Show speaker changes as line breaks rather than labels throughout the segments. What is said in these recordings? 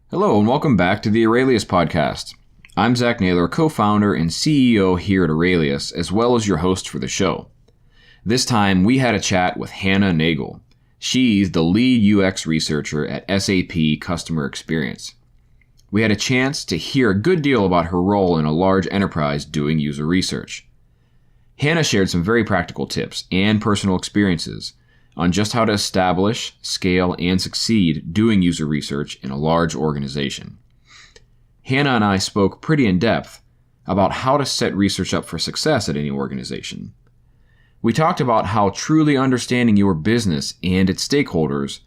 Hello and welcome back to the Aurelius Podcast. I'm Zach Naylor, co-founder and CEO here at Aurelius, as well as your host for the show. This time we had a chat with Hana Nagel. She's the lead UX researcher at SAP Customer Experience. We had a chance to hear a good deal about her role in a large enterprise doing user research. Hana shared some very practical tips and personal experiences on just how to establish, scale, and succeed doing user research in a large organization. Hana and I spoke pretty in depth about how to set research up for success at any organization. We talked about how truly understanding your business and its stakeholders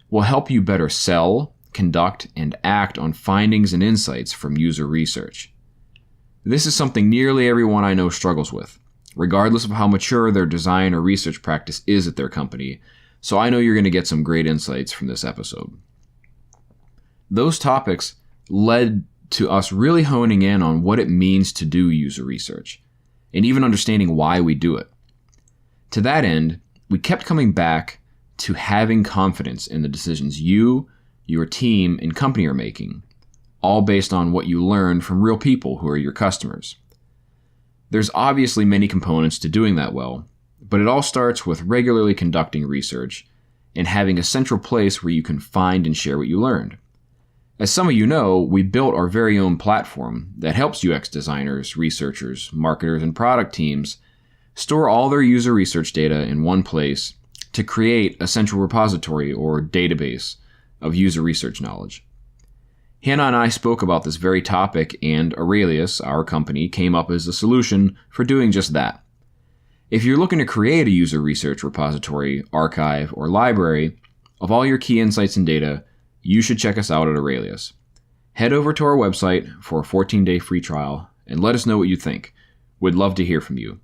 will help you better sell, conduct, and act on findings and insights from user research. This is something nearly everyone I know struggles with, regardless of how mature their design or research practice is at their company, so I know you're going to get some great insights from this episode. Those topics led to us really honing in on what it means to do user research, and even understanding why we do it. To that end, we kept coming back to having confidence in the decisions you, your team, and company are making, all based on what you learned from real people who are your customers. There's obviously many components to doing that well, but it all starts with regularly conducting research and having a central place where you can find and share what you learned. As some of you know, we built our very own platform that helps UX designers, researchers, marketers, and product teams store all their user research data in one place to create a central repository or database of user research knowledge. Hana and I spoke about this very topic, and Aurelius, our company, came up as a solution for doing just that. If you're looking to create a user research repository, archive, or library of all your key insights and data, you should check us out at Aurelius. Head over to our website for a 14-day free trial and let us know what you think. We'd love to hear from you.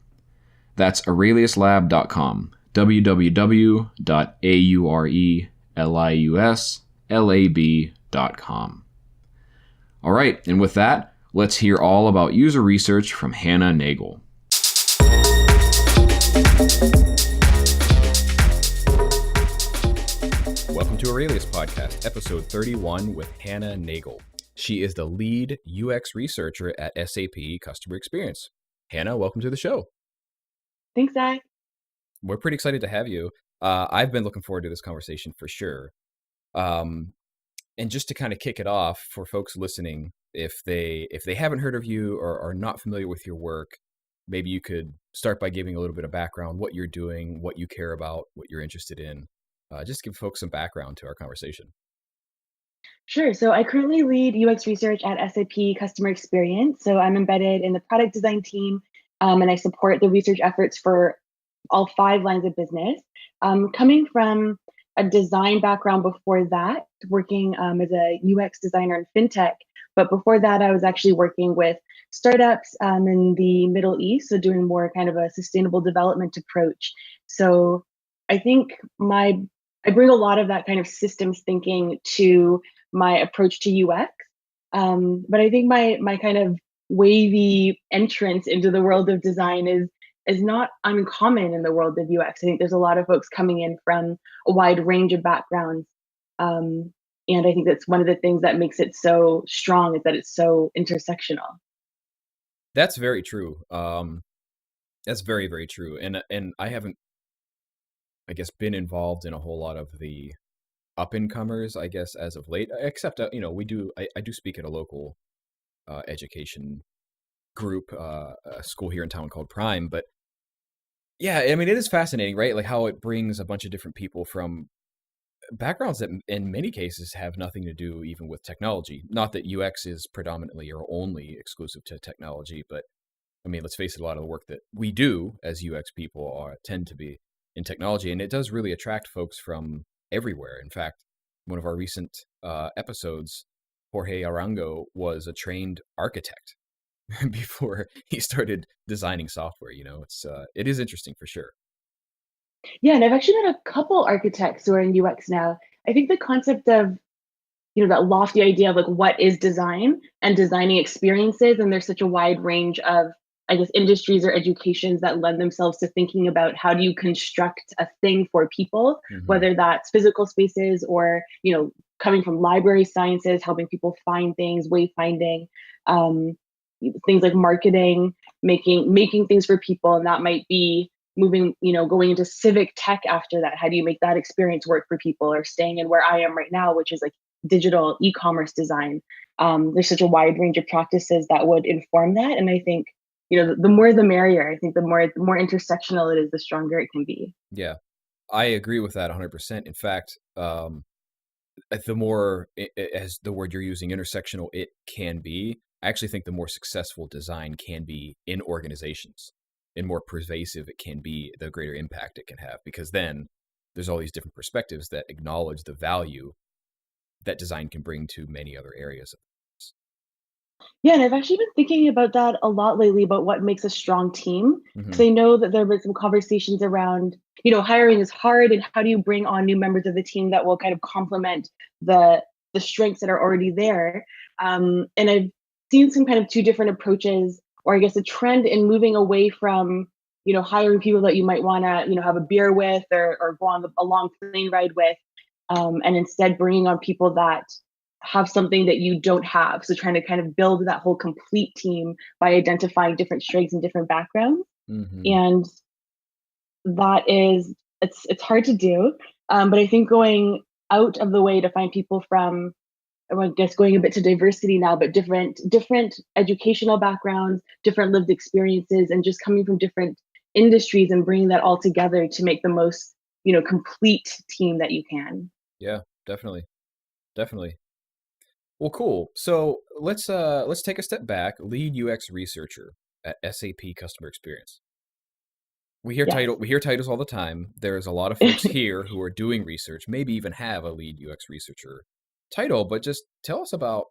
That's aureliuslab.com, www.aureliuslab.com. All right, and with that, let's hear all about user research from Hana Nagel. Welcome to Aurelius Podcast, episode 31 with Hana Nagel. She is the lead UX researcher at SAP Customer Experience. Hana, welcome to the show.
Thanks, Zach.
We're pretty excited to have you. I've been looking forward to this conversation for sure. And just to kind of kick it off for folks listening, if they haven't heard of you or are not familiar with your work, maybe you could start by giving a little bit of background, what you're doing, what you care about, what you're interested in. Just give folks some background to our conversation.
Sure. So I currently lead UX research at SAP Customer Experience. So I'm embedded in the product design team, and I support the research efforts for all 5 lines of business. Coming from a design background before that, working as a UX designer in fintech. But before that, I was actually working with startups in the Middle East, so doing more kind of a sustainable development approach. So I think I bring a lot of that kind of systems thinking to my approach to UX. But I think my kind of wavy entrance into the world of design is not uncommon in the world of UX. I think there's a lot of folks coming in from a wide range of backgrounds. And I think that's one of the things that makes it so strong is that it's so intersectional.
That's very true. That's very, very true. And I haven't, I guess, been involved in a whole lot of the up-and-comers, I guess, as of late, except, I do speak at a local education group, a school here in town called Prime. But yeah, I mean, it is fascinating, right? Like how it brings a bunch of different people from backgrounds that in many cases have nothing to do even with technology. Not that UX is predominantly or only exclusive to technology, but I mean, let's face it, a lot of the work that we do as UX people tend to be in technology, and it does really attract folks from everywhere. In fact, one of our recent episodes, Jorge Arango was a trained architect before he started designing software. It is interesting for sure.
Yeah, and I've actually met a couple architects who are in UX now. I think the concept of, that lofty idea of like what is design and designing experiences, and there's such a wide range of, I guess, industries or educations that lend themselves to thinking about how do you construct a thing for people, whether that's physical spaces or, coming from library sciences, helping people find things, wayfinding, um, things like marketing, making things for people, and that might be moving, going into civic tech after that. How do you make that experience work for people, or staying in where I am right now, which is like digital e-commerce design. There's such a wide range of practices that would inform that, and I think the more the merrier. I think the more intersectional it is, the stronger it can be.
Yeah, I agree with that 100%. In fact, the more, as the word you're using, intersectional it can be, I actually think the more successful design can be in organizations, and more pervasive it can be, the greater impact it can have, because then there's all these different perspectives that acknowledge the value that design can bring to many other areas.
Yeah, and I've actually been thinking about that a lot lately, about what makes a strong team.
Mm-hmm.
Because I know that there have been some conversations around, hiring is hard, and how do you bring on new members of the team that will kind of complement the strengths that are already there. And I've seen some kind of two different approaches, or I guess a trend in moving away from, hiring people that you might want to, have a beer with, or go on a long plane ride with, and instead bringing on people that have something that you don't have. So trying to kind of build that whole complete team by identifying different strengths and different backgrounds.
Mm-hmm.
And it's hard to do. But I think going out of the way to find people from, I guess going a bit to diversity now, but different educational backgrounds, different lived experiences, and just coming from different industries, and bringing that all together to make the most, complete team that you can.
Yeah, definitely. Definitely. Well, cool. So let's take a step back. Lead UX researcher at SAP Customer Experience.
Yes.
We hear titles all the time. There's a lot of folks here who are doing research, maybe even have a lead UX researcher title, but just tell us about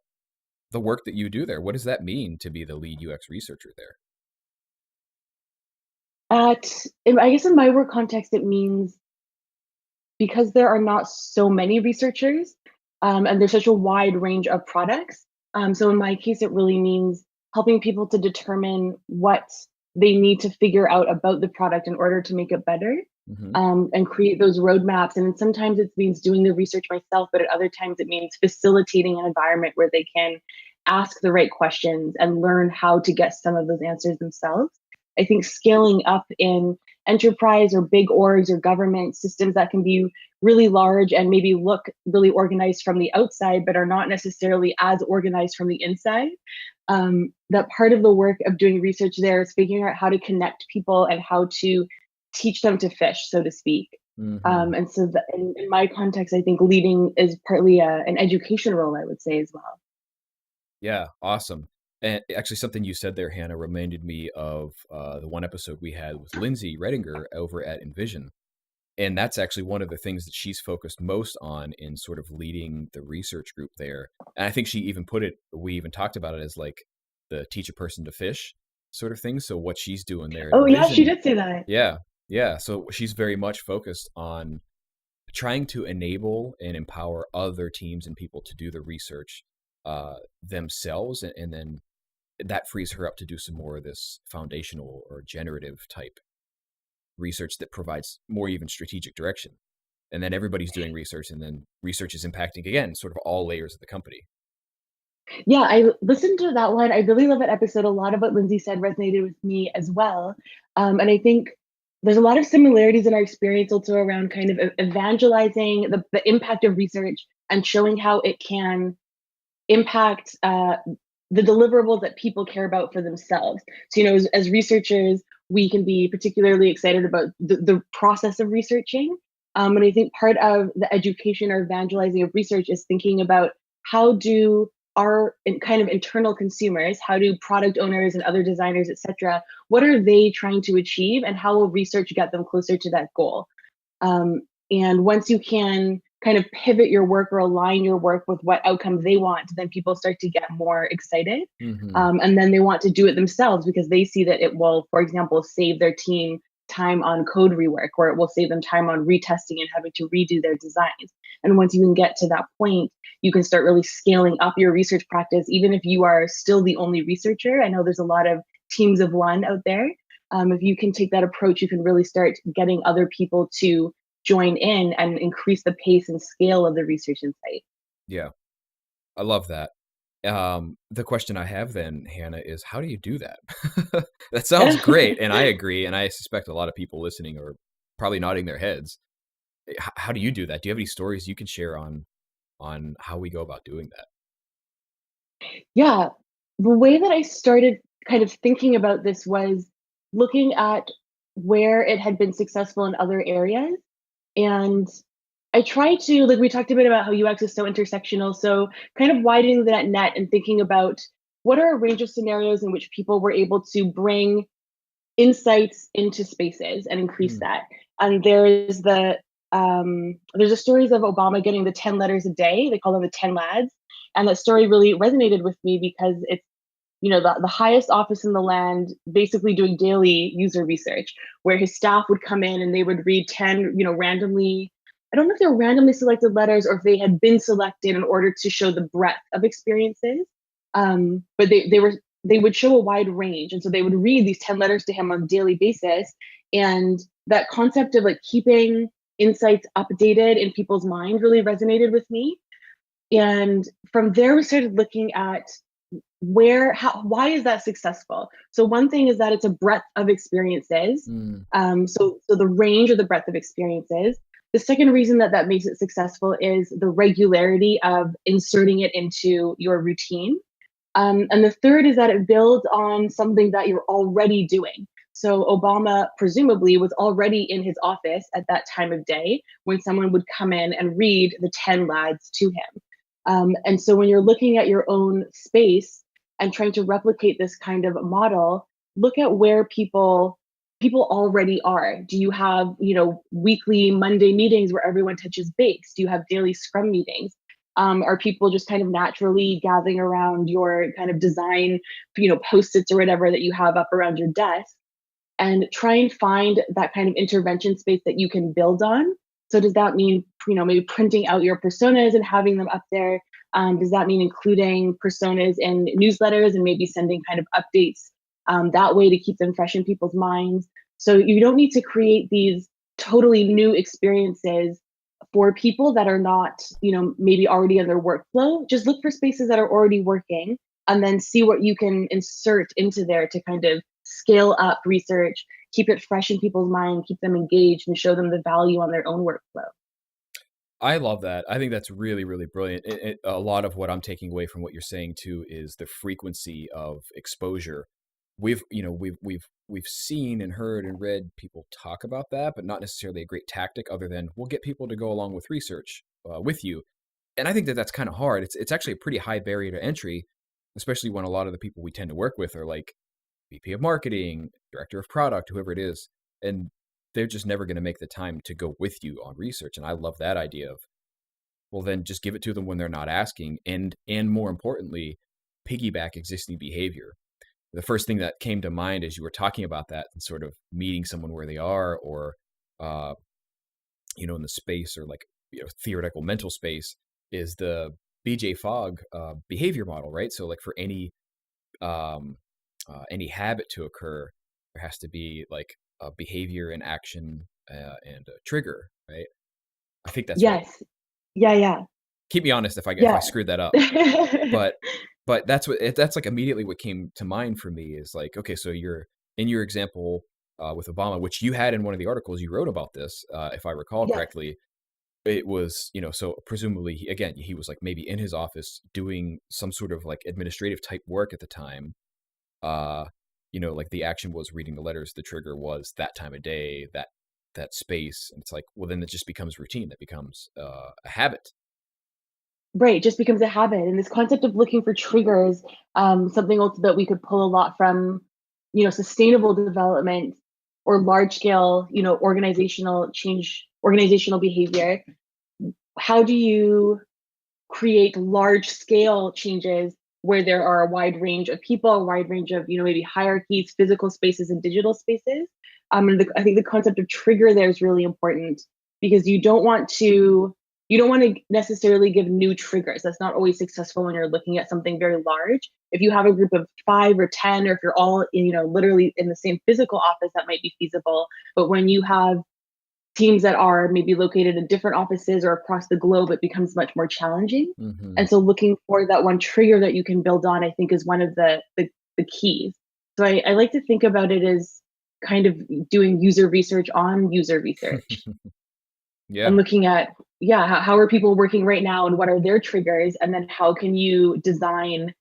the work that you do there. What does that mean to be the lead UX researcher there?
I guess in my work context, it means, because there are not so many researchers, and there's such a wide range of products. So in my case, it really means helping people to determine what they need to figure out about the product in order to make it better,
Mm-hmm.
and create those roadmaps. And sometimes it means doing the research myself, but at other times it means facilitating an environment where they can ask the right questions and learn how to get some of those answers themselves. I think scaling up in enterprise or big orgs or government systems that can be really large and maybe look really organized from the outside, but are not necessarily as organized from the inside. That part of the work of doing research there is figuring out how to connect people and how to teach them to fish, so to speak.
Mm-hmm.
And so in my context, I think leading is partly an education role, I would say, as well.
Yeah, awesome. And actually, something you said there, Hannah, reminded me of the one episode we had with Lindsay Redinger over at Envision. And that's actually one of the things that she's focused most on in sort of leading the research group there. And I think she even we even talked about it as like the teach a person to fish sort of thing. So what she's doing there at
Oh, yeah, she
Envision,
did say that.
yeah, yeah. So she's very much focused on trying to enable and empower other teams and people to do the research themselves, and then that frees her up to do some more of this foundational or generative type research that provides more even strategic direction. And then everybody's doing research, and then research is impacting, again, sort of all layers of the company.
Yeah, I listened to that one. I really love that episode. A lot of what Lindsay said resonated with me as well. And I think there's a lot of similarities in our experience also around kind of evangelizing the impact of research and showing how it can impact the deliverables that people care about for themselves. So, as researchers, we can be particularly excited about the process of researching. And I think part of the education or evangelizing of research is thinking about how do our kind of internal consumers, how do product owners and other designers, et cetera, what are they trying to achieve, and how will research get them closer to that goal? And once you can kind of pivot your work or align your work with what outcome they want, then people start to get more excited.
Mm-hmm.
And then they want to do it themselves because they see that it will, for example, save their team time on code rework, or it will save them time on retesting and having to redo their designs. And once you can get to that point, you can start really scaling up your research practice, even if you are still the only researcher. I know there's a lot of teams of one out there. If you can take that approach, you can really start getting other people to join in and increase the pace and scale of the research insight.
Yeah, I love that. The question I have then, Hannah, is how do you do that? That sounds great, and I agree, and I suspect a lot of people listening are probably nodding their heads. How do you do that? Do you have any stories you can share on how we go about doing that?
Yeah. The way that I started kind of thinking about this was looking at where it had been successful in other areas. And I try to, like we talked a bit about how UX is so intersectional. So kind of widening that net and thinking about what are a range of scenarios in which people were able to bring insights into spaces and increase
Mm,
that. And there's a stories of Obama getting the 10 letters a day. They call them the 10 lads. And that story really resonated with me because it's, the highest office in the land basically doing daily user research where his staff would come in and they would read 10, randomly. I don't know if they were randomly selected letters or if they had been selected in order to show the breadth of experiences. But they would show a wide range. And so they would read these 10 letters to him on a daily basis. And that concept of like keeping insights updated in people's mind really resonated with me. And from there, we started looking at why is that successful? So one thing is that it's a breadth of experiences.
mm,
So the range or the breadth of experiences. The second reason that makes it successful is the regularity of inserting it into your routine. And the third is that it builds on something that you're already doing. So Obama presumably was already in his office at that time of day when someone would come in and read the 10 lads to him. And so when you're looking at your own space and trying to replicate this kind of model, look at where people already are. Do you have, weekly Monday meetings where everyone touches base? Do you have daily scrum meetings? Are people just kind of naturally gathering around your kind of design, post-its or whatever that you have up around your desk? And try and find that kind of intervention space that you can build on. So does that mean, maybe printing out your personas and having them up there? Does that mean including personas in newsletters and maybe sending kind of updates that way to keep them fresh in people's minds? So you don't need to create these totally new experiences for people that are not, maybe already in their workflow. Just look for spaces that are already working and then see what you can insert into there to kind of scale up research, keep it fresh in people's mind, keep them engaged, and show them the value on their own workflow.
I love that. I think that's really, really brilliant. A lot of what I'm taking away from what you're saying too is the frequency of exposure. We've seen and heard and read people talk about that, but not necessarily a great tactic. Other than we'll get people to go along with research with you, and I think that that's kind of hard. It's actually a pretty high barrier to entry, especially when a lot of the people we tend to work with are like VP of marketing, director of product, whoever it is, and they're just never going to make the time to go with you on research. And I love that idea of, well, then just give it to them when they're not asking, and more importantly, piggyback existing behavior. The first thing that came to mind as you were talking about that and sort of meeting someone where they are, or uh, in the space or like theoretical mental space, is the BJ Fogg behavior model, right? So like for um, any habit to occur, there has to be like a behavior and action and a trigger, right? I think that's right.
Yes. Yeah, yeah.
Keep me honest if I
Yeah.
screwed that up. But that's like immediately what came to mind for me is like, okay, so you're in your example with Obama, which you had in one of the articles you wrote about this, if I recall
Yes.
correctly. It was, so presumably, again, he was like maybe in his office doing some sort of like administrative type work at the time. Uh, like the action was reading the letters, the trigger was that time of day, that space, and it's like, well, then it just becomes routine. That becomes a habit.
Right, just becomes a habit. And this concept of looking for triggers, something else that we could pull a lot from, sustainable development or large scale, organizational change, organizational behavior. How do you create large scale changes where there are a wide range of people, a wide range of, maybe hierarchies, physical spaces and digital spaces? And I think the concept of trigger there is really important because you don't want to necessarily give new triggers. That's not always successful when you're looking at something very large. If you have a group of 5 or 10, or if you're all literally in the same physical office, that might be feasible. But when you have teams that are maybe located in different offices or across the globe, it becomes much more challenging.
Mm-hmm.
And so looking for that one trigger that you can build on, I think, is one of the keys. So I like to think about it as kind of doing user research on user research
Yeah.
and looking at, yeah, how are people working right now and what are their triggers? And then how can you design,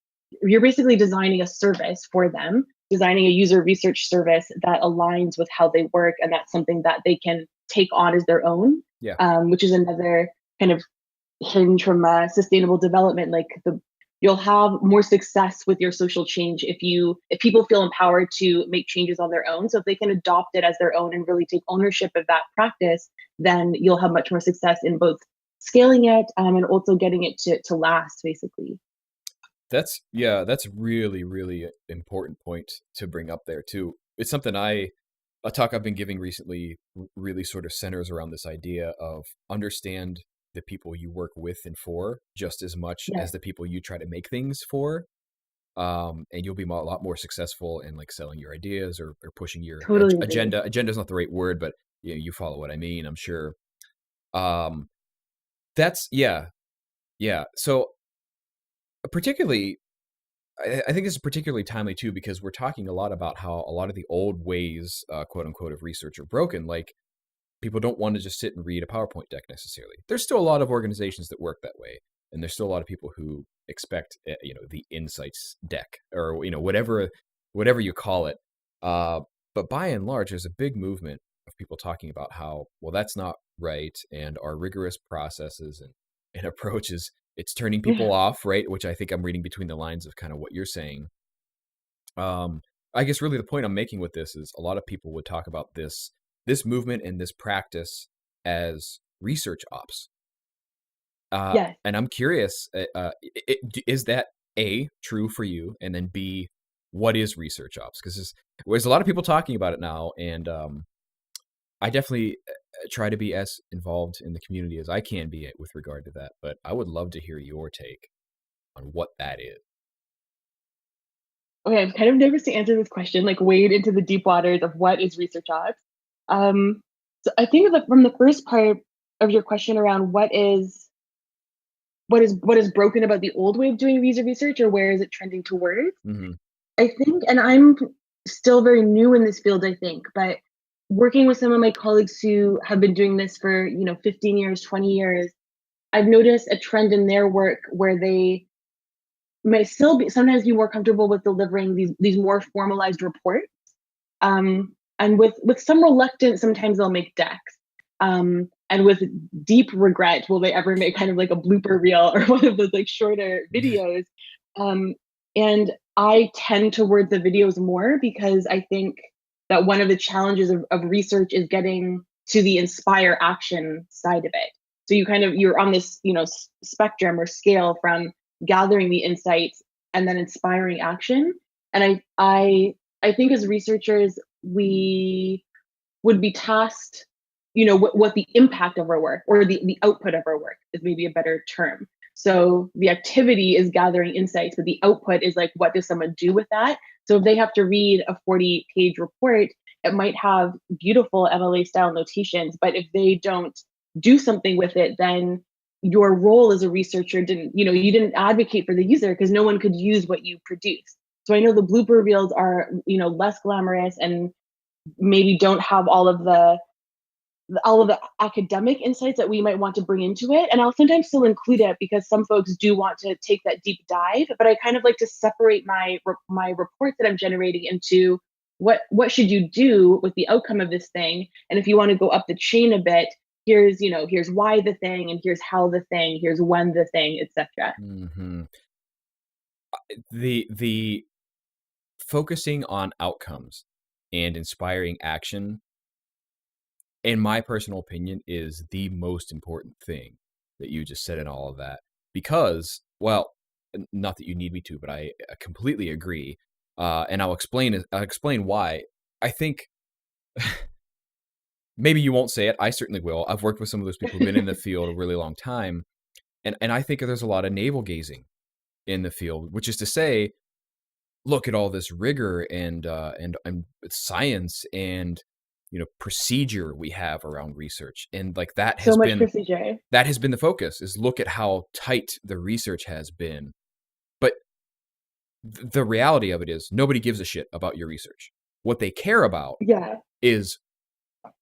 you're basically designing a service for them, designing a user research service that aligns with how they work. And that's something that they can take on as their own,
Yeah.
which is another kind of hinge from sustainable development. Like you'll have more success with your social change if people feel empowered to make changes on their own. So if they can adopt it as their own and really take ownership of that practice, then you'll have much more success in both scaling it and also getting it to last, basically.
That's really, really important point to bring up there too. It's something a talk I've been giving recently really sort of centers around this idea of understand the people you work with and for just as much
Yes.
as the people you try to make things for. And you'll be a lot more successful in like selling your ideas or pushing your
Totally agree.
agenda. Agenda is not the right word, but you follow what I mean, I'm sure. That's yeah. So particularly, I think this is particularly timely too, because we're talking a lot about how a lot of the old ways, quote unquote, of research are broken. Like people don't want to just sit and read a PowerPoint deck necessarily. There's still a lot of organizations that work that way, and there's still a lot of people who expect, the insights deck or whatever you call it. But by and large, there's a big movement of people talking about how, well, that's not right, and our rigorous processes and approaches, it's turning people off, right? Which I think I'm reading between the lines of kind of what you're saying. I guess really the point I'm making with this is a lot of people would talk about this movement and this practice as research ops.
Yes.
And I'm curious, is that A, true for you? And then B, what is research ops? Because there's a lot of people talking about it now. And I definitely try to be as involved in the community as I can be with regard to that. But I would love to hear your take on what that is.
Okay, I'm kind of nervous to answer this question, like wade into the deep waters of what is research ops. So I think from the first part of your question around what is broken about the old way of doing user research, or where is it trending towards?
Mm-hmm.
I think, and I'm still very new in this field, I think, but working with some of my colleagues who have been doing this for 15 years, 20 years, I've noticed a trend in their work where they may still sometimes be more comfortable with delivering these more formalized reports, and with some reluctance, sometimes they'll make decks, and with deep regret will they ever make kind of like a blooper reel or one of those like shorter videos. And I tend towards the videos more because I think that one of the challenges of research is getting to the inspire action side of it. So you're on this spectrum or scale from gathering the insights and then inspiring action. And I think as researchers, we would be tasked, what the impact of our work or the output of our work is maybe a better term. So the activity is gathering insights, but the output is like, what does someone do with that? So if they have to read a 40-page report, it might have beautiful MLA style notations, but if they don't do something with it, then your role as a researcher you didn't advocate for the user because no one could use what you produced. So I know the blooper reels are, less glamorous and maybe don't have all of the academic insights that we might want to bring into it. And I'll sometimes still include it because some folks do want to take that deep dive, but I kind of like to separate my reports that I'm generating into what should you do with the outcome of this thing. And if you want to go up the chain a bit, here's why the thing, and here's how the thing, here's when the thing, etc.
Mm-hmm. The focusing on outcomes and inspiring action, in my personal opinion, is the most important thing that you just said in all of that. Because, well, not that you need me to, but I completely agree. And I'll explain why. I think maybe you won't say it. I certainly will. I've worked with some of those people who've been in the field a really long time. And I think there's a lot of navel gazing in the field, which is to say, look at all this rigor and science and procedure we have around research. And like that
So
has
much
been
procedure.
the focus, is look at how tight the research has been. But the reality of it is nobody gives a shit about your research. What they care about
Yeah.
is,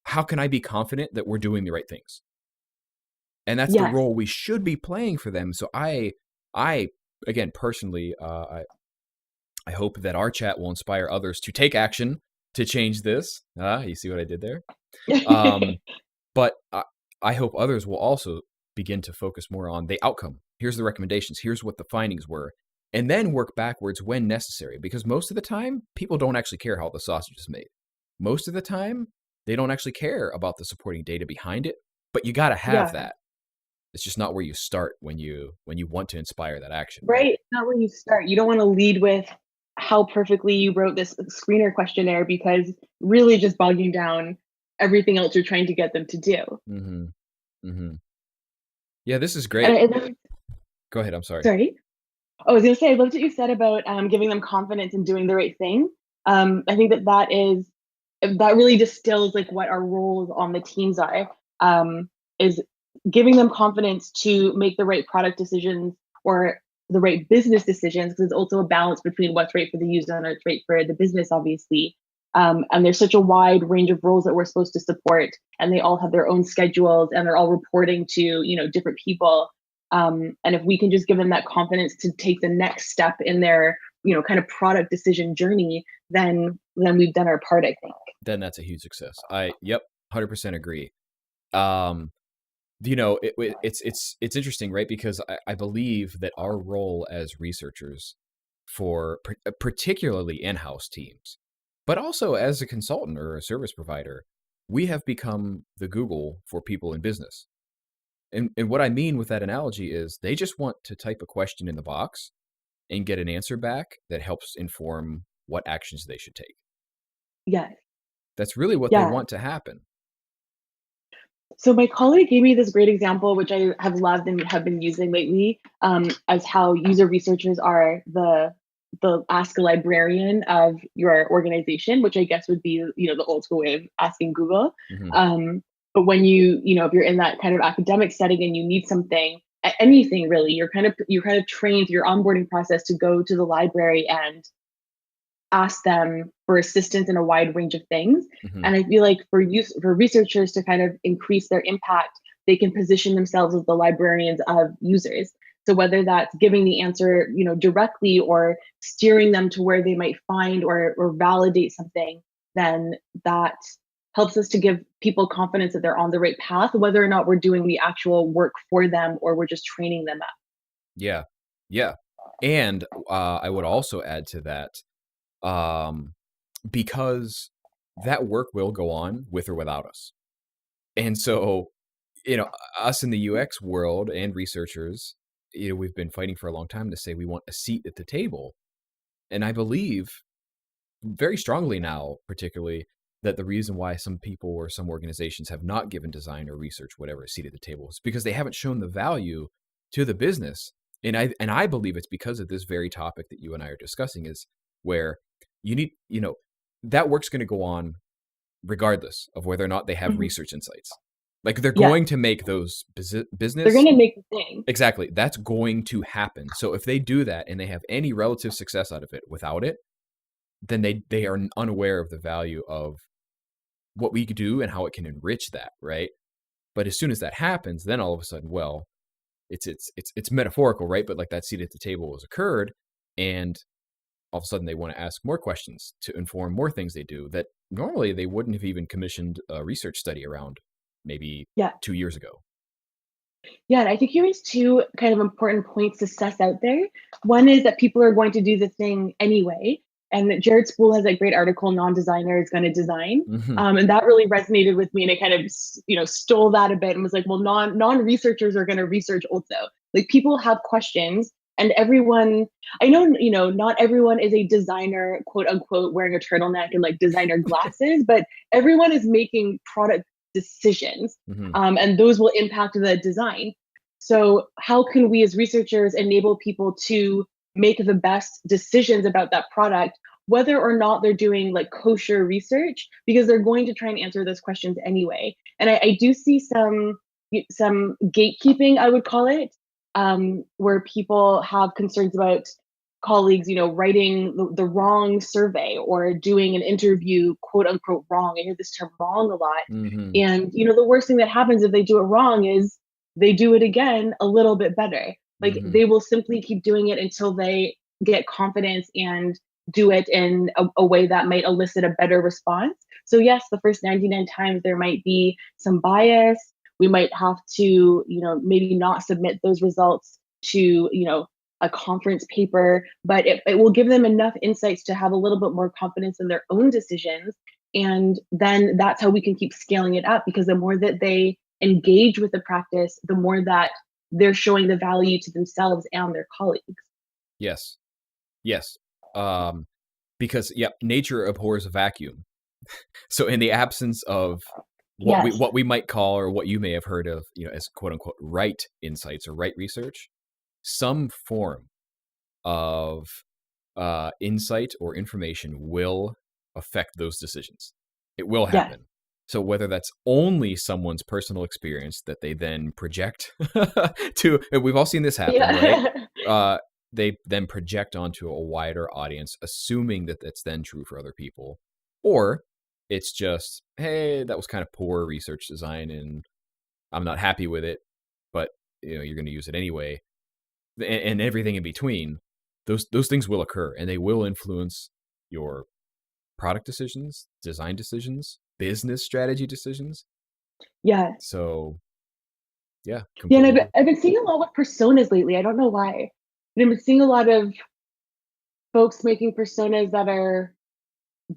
how can I be confident that we're doing the right things? And that's the
Yes.
role we should be playing for them. So I again, personally, I hope that our chat will inspire others to take action to change this. You see what I did there? But I hope others will also begin to focus more on the outcome. Here's the recommendations. Here's what the findings were. And then work backwards when necessary. Because most of the time, people don't actually care how the sausage is made. Most of the time, they don't actually care about the supporting data behind it. But you got to have that. It's just not where you start when you want to inspire that action.
Right. Not where you start. You don't want to lead with how perfectly you wrote this screener questionnaire, because really just bogging down everything else you're trying to get them to do.
Mm-hmm. Mm-hmm. Yeah, this is great. Go ahead. I'm sorry.
Sorry. I was going to say, I loved what you said about giving them confidence in doing the right thing. I think that really distills like what our roles on the teams are, is giving them confidence to make the right product decisions or the right business decisions, because it's also a balance between what's right for the user and what's right for the business, obviously. And there's such a wide range of roles that we're supposed to support, and they all have their own schedules, and they're all reporting to different people. And if we can just give them that confidence to take the next step in their kind of product decision journey, then we've done our part, I think.
Then that's a huge success. 100% agree. It's interesting, right? Because I believe that our role as researchers, for particularly in-house teams, but also as a consultant or a service provider, we have become the Google for people in business. And what I mean with that analogy is they just want to type a question in the box and get an answer back that helps inform what actions they should take.
Yes.
That's really what they want to happen.
So my colleague gave me this great example, which I have loved and have been using lately, as how user researchers are the Ask a Librarian of your organization, which I guess would be the old school way of asking Google.
Mm-hmm.
But when if you're in that kind of academic setting and you need something, anything really, you're kind of trained through your onboarding process to go to the library and ask them for assistance in a wide range of things.
Mm-hmm.
And I feel like for researchers to kind of increase their impact, they can position themselves as the librarians of users. So whether that's giving the answer, directly, or steering them to where they might find or validate something, then that helps us to give people confidence that they're on the right path, whether or not we're doing the actual work for them or we're just training them up.
Yeah. Yeah. And I would also add to that, because that work will go on with or without us. And so, us in the UX world and researchers, we've been fighting for a long time to say we want a seat at the table. And I believe very strongly now, particularly, that the reason why some people or some organizations have not given design or research, whatever, a seat at the table is because they haven't shown the value to the business. And I believe it's because of this very topic that you and I are discussing, is where you need, that work's going to go on regardless of whether or not they have
Mm-hmm.
research insights. Like they're going to make those business.
They're going to make the thing.
Exactly. That's going to happen. So if they do that and they have any relative success out of it without it, then they are unaware of the value of what we could do and how it can enrich that, right? But as soon as that happens, then all of a sudden, well, it's metaphorical, right? But like that seat at the table has occurred, and all of a sudden they want to ask more questions to inform more things they do that normally they wouldn't have even commissioned a research study around maybe 2 years ago.
Yeah, and I think you raised two kind of important points to suss out there. One is that people are going to do the thing anyway. And that Jared Spool has that great article, Non-Designer is going to Design.
Mm-hmm.
And that really resonated with me. And I kind of, stole that a bit and was like, well, non-researchers are going to research also. Like people have questions, and everyone, I know, not everyone is a designer, quote unquote, wearing a turtleneck and like designer glasses, but everyone is making product decisions,
Mm-hmm.
And those will impact the design. So how can we as researchers enable people to make the best decisions about that product whether or not they're doing like kosher research, because they're going to try and answer those questions anyway. And I do see some gatekeeping, I would call it, where people have concerns about colleagues, writing the wrong survey or doing an interview, quote unquote, wrong. I hear this term wrong a lot.
Mm-hmm.
And, the worst thing that happens if they do it wrong is they do it again a little bit better. Like
Mm-hmm.
they will simply keep doing it until they get confidence and do it in a way that might elicit a better response. So yes, the first 99 times there might be some bias. We might have to, maybe not submit those results to, a conference paper, but it will give them enough insights to have a little bit more confidence in their own decisions. And then that's how we can keep scaling it up, because the more that they engage with the practice, the more that they're showing the value to themselves and their colleagues.
Yes. Because nature abhors a vacuum. So in the absence of what we might call, or what you may have heard of, as quote unquote right insights or right research, some form of insight or information will affect those decisions. It will happen.
Yes.
So whether that's only someone's personal experience that they then project to, and we've all seen this happen, right? They then project onto a wider audience, assuming that that's then true for other people. Or it's just, hey, that was kind of poor research design and I'm not happy with it, but you're going to use it anyway. And everything in between, those things will occur, and they will influence your product decisions, design decisions, business strategy decisions.
Yeah.
So, yeah.
Yeah, and I've been seeing a lot with personas lately. I don't know why. But I've been seeing a lot of folks making personas that are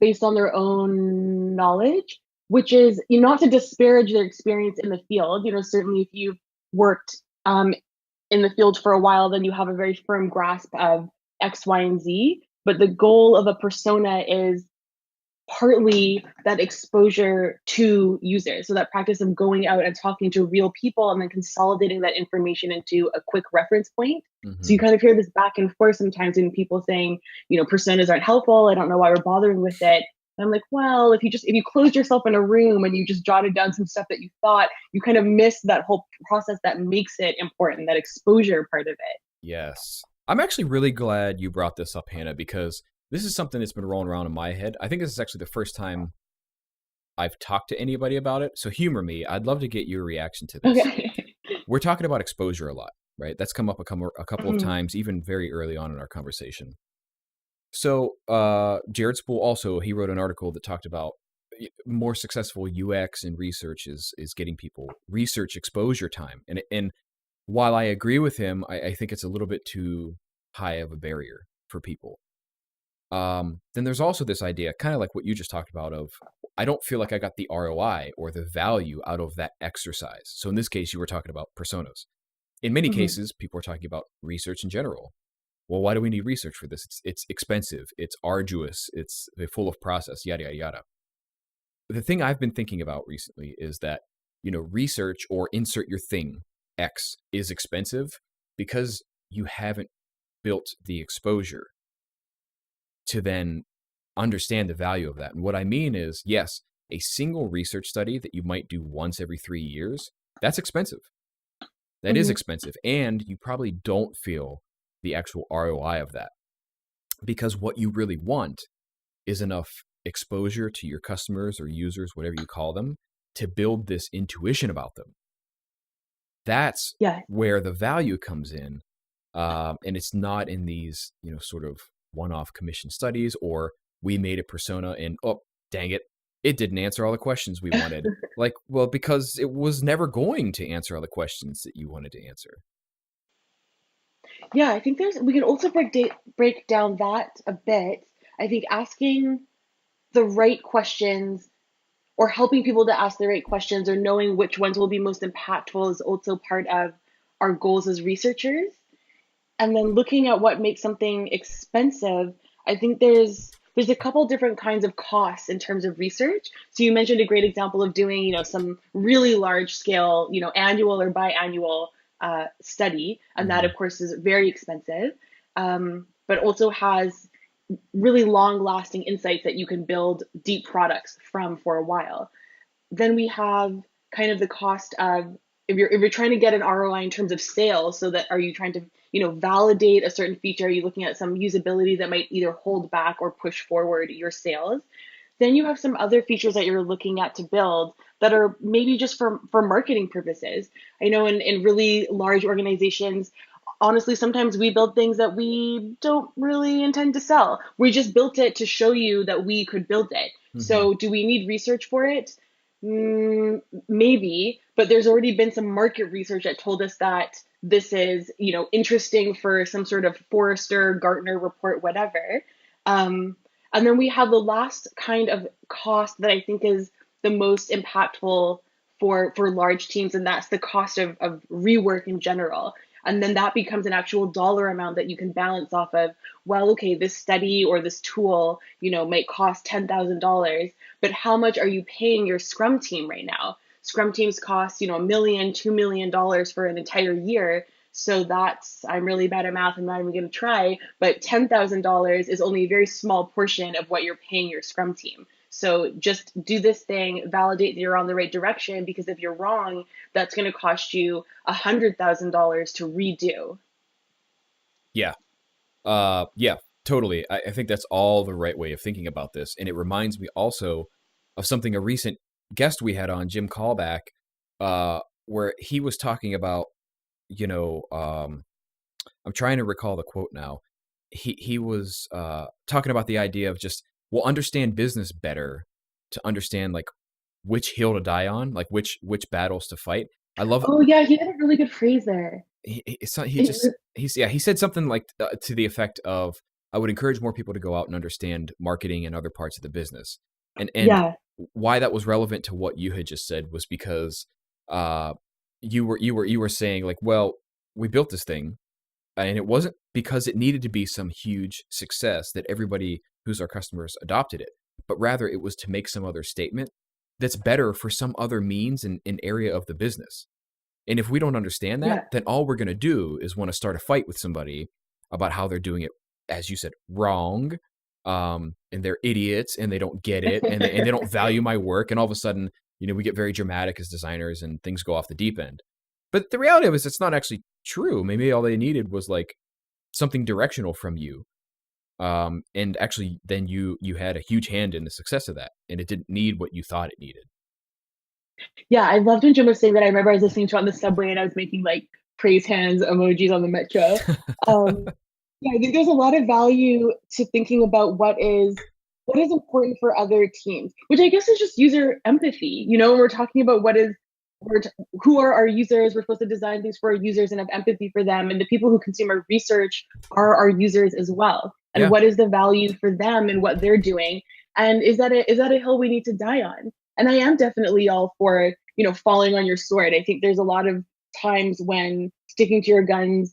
based on their own knowledge, which is not to disparage their experience in the field. Certainly if you've worked in the field for a while, then you have a very firm grasp of X, Y, and Z. But the goal of a persona is partly that exposure to users. So that practice of going out and talking to real people and then consolidating that information into a quick reference point.
Mm-hmm.
So you kind of hear this back and forth sometimes in people saying, personas aren't helpful. I don't know why we're bothering with it. And I'm like, well, if you closed yourself in a room and you just jotted down some stuff that you thought, you kind of missed that whole process that makes it important, that exposure part of it.
Yes. I'm actually really glad you brought this up, Hannah, because this is something that's been rolling around in my head. I think this is actually the first time I've talked to anybody about it. So humor me. I'd love to get your reaction to this.
Okay.
We're talking about exposure a lot, right? That's come up a couple of times, even very early on in our conversation. So Jared Spool also, he wrote an article that talked about more successful UX in research is getting people research exposure time. And while I agree with him, I think it's a little bit too high of a barrier for people. Then there's also this idea, kind of like what you just talked about, of I don't feel like I got the ROI or the value out of that exercise. So in this case, you were talking about personas. In many cases, people are talking about research in general. Well, why do we need research for this? It's expensive, it's arduous, it's full of process, yada, yada, yada. The thing I've been thinking about recently is that, research or insert your thing X is expensive because you haven't built the exposure to then understand the value of that. And what I mean is, yes, a single research study that you might do once every 3 years, that's expensive. That is expensive. And you probably don't feel the actual ROI of that, because what you really want is enough exposure to your customers or users, whatever you call them, to build this intuition about them. That's where the value comes in. And it's not in these, sort of one-off commission studies, or we made a persona and, oh, dang it, it didn't answer all the questions we wanted. Well, because it was never going to answer all the questions that you wanted to answer.
Yeah, I think we can also break down that a bit. I think asking the right questions, or helping people to ask the right questions, or knowing which ones will be most impactful, is also part of our goals as researchers. And then looking at what makes something expensive, I think there's a couple different kinds of costs in terms of research. So you mentioned a great example of doing, some really large scale, annual or biannual study, and that of course is very expensive, but also has really long lasting insights that you can build deep products from for a while. Then we have kind of the cost of, if you're trying to get an ROI in terms of sales, so that, are you trying to, validate a certain feature? Are you looking at some usability that might either hold back or push forward your sales? Then you have some other features that you're looking at to build that are maybe just for marketing purposes. I know in really large organizations, honestly, sometimes we build things that we don't really intend to sell. We just built it to show you that we could build it.
Mm-hmm.
So do we need research for it? Maybe, but there's already been some market research that told us that this is, interesting for some sort of Forrester, Gartner report, whatever. Um, and then we have the last kind of cost that I think is the most impactful for large teams, and that's the cost of rework in general. And then that becomes an actual dollar amount that you can balance off of. Well, okay, this study or this tool, might cost $10,000, but how much are you paying your Scrum team right now? Scrum teams cost, $1 million, $2 million for an entire year. So that's, I'm really bad at math, I'm not even going to try, but $10,000 is only a very small portion of what you're paying your Scrum team. So just do this thing, validate that you're on the right direction, because if you're wrong, that's going to cost you $100,000 to redo.
Yeah. Yeah, totally. I think that's all the right way of thinking about this. And it reminds me also of something a recent guest we had on, Jim Callback, where he was talking about, I'm trying to recall the quote now. He was talking about the idea of just, we'll understand business better to understand like which hill to die on, like which battles to fight. I love.
Oh yeah, he had a really good phrase there.
He said something like to the effect of, I would encourage more people to go out and understand marketing and other parts of the business. And
Yeah,
why that was relevant to what you had just said was because you were saying like, well, we built this thing, and it wasn't because it needed to be some huge success that everybody who's our customers adopted it, but rather it was to make some other statement that's better for some other means and area of the business. And if we don't understand that,
yeah.
then all we're going to do is want to start a fight with somebody about how they're doing it, as you said, wrong. And they're idiots and they don't get it, and they don't value my work. And all of a sudden, we get very dramatic as designers and things go off the deep end. But the reality of it is it's not actually true. Maybe all they needed was like something directional from you. And actually then you had a huge hand in the success of that, and it didn't need what you thought it needed.
Yeah, I loved when Jim was saying that. I remember I was listening to it on the subway and I was making like praise hands emojis on the metro. Um, yeah, I think there's a lot of value to thinking about what is important for other teams, which I guess is just user empathy. When we're talking about who are our users, we're supposed to design things for our users and have empathy for them, and the people who consume our research are our users as well. And
Yeah.
what is the value for them and what they're doing? And is that a hill we need to die on? And I am definitely all for, falling on your sword. I think there's a lot of times when sticking to your guns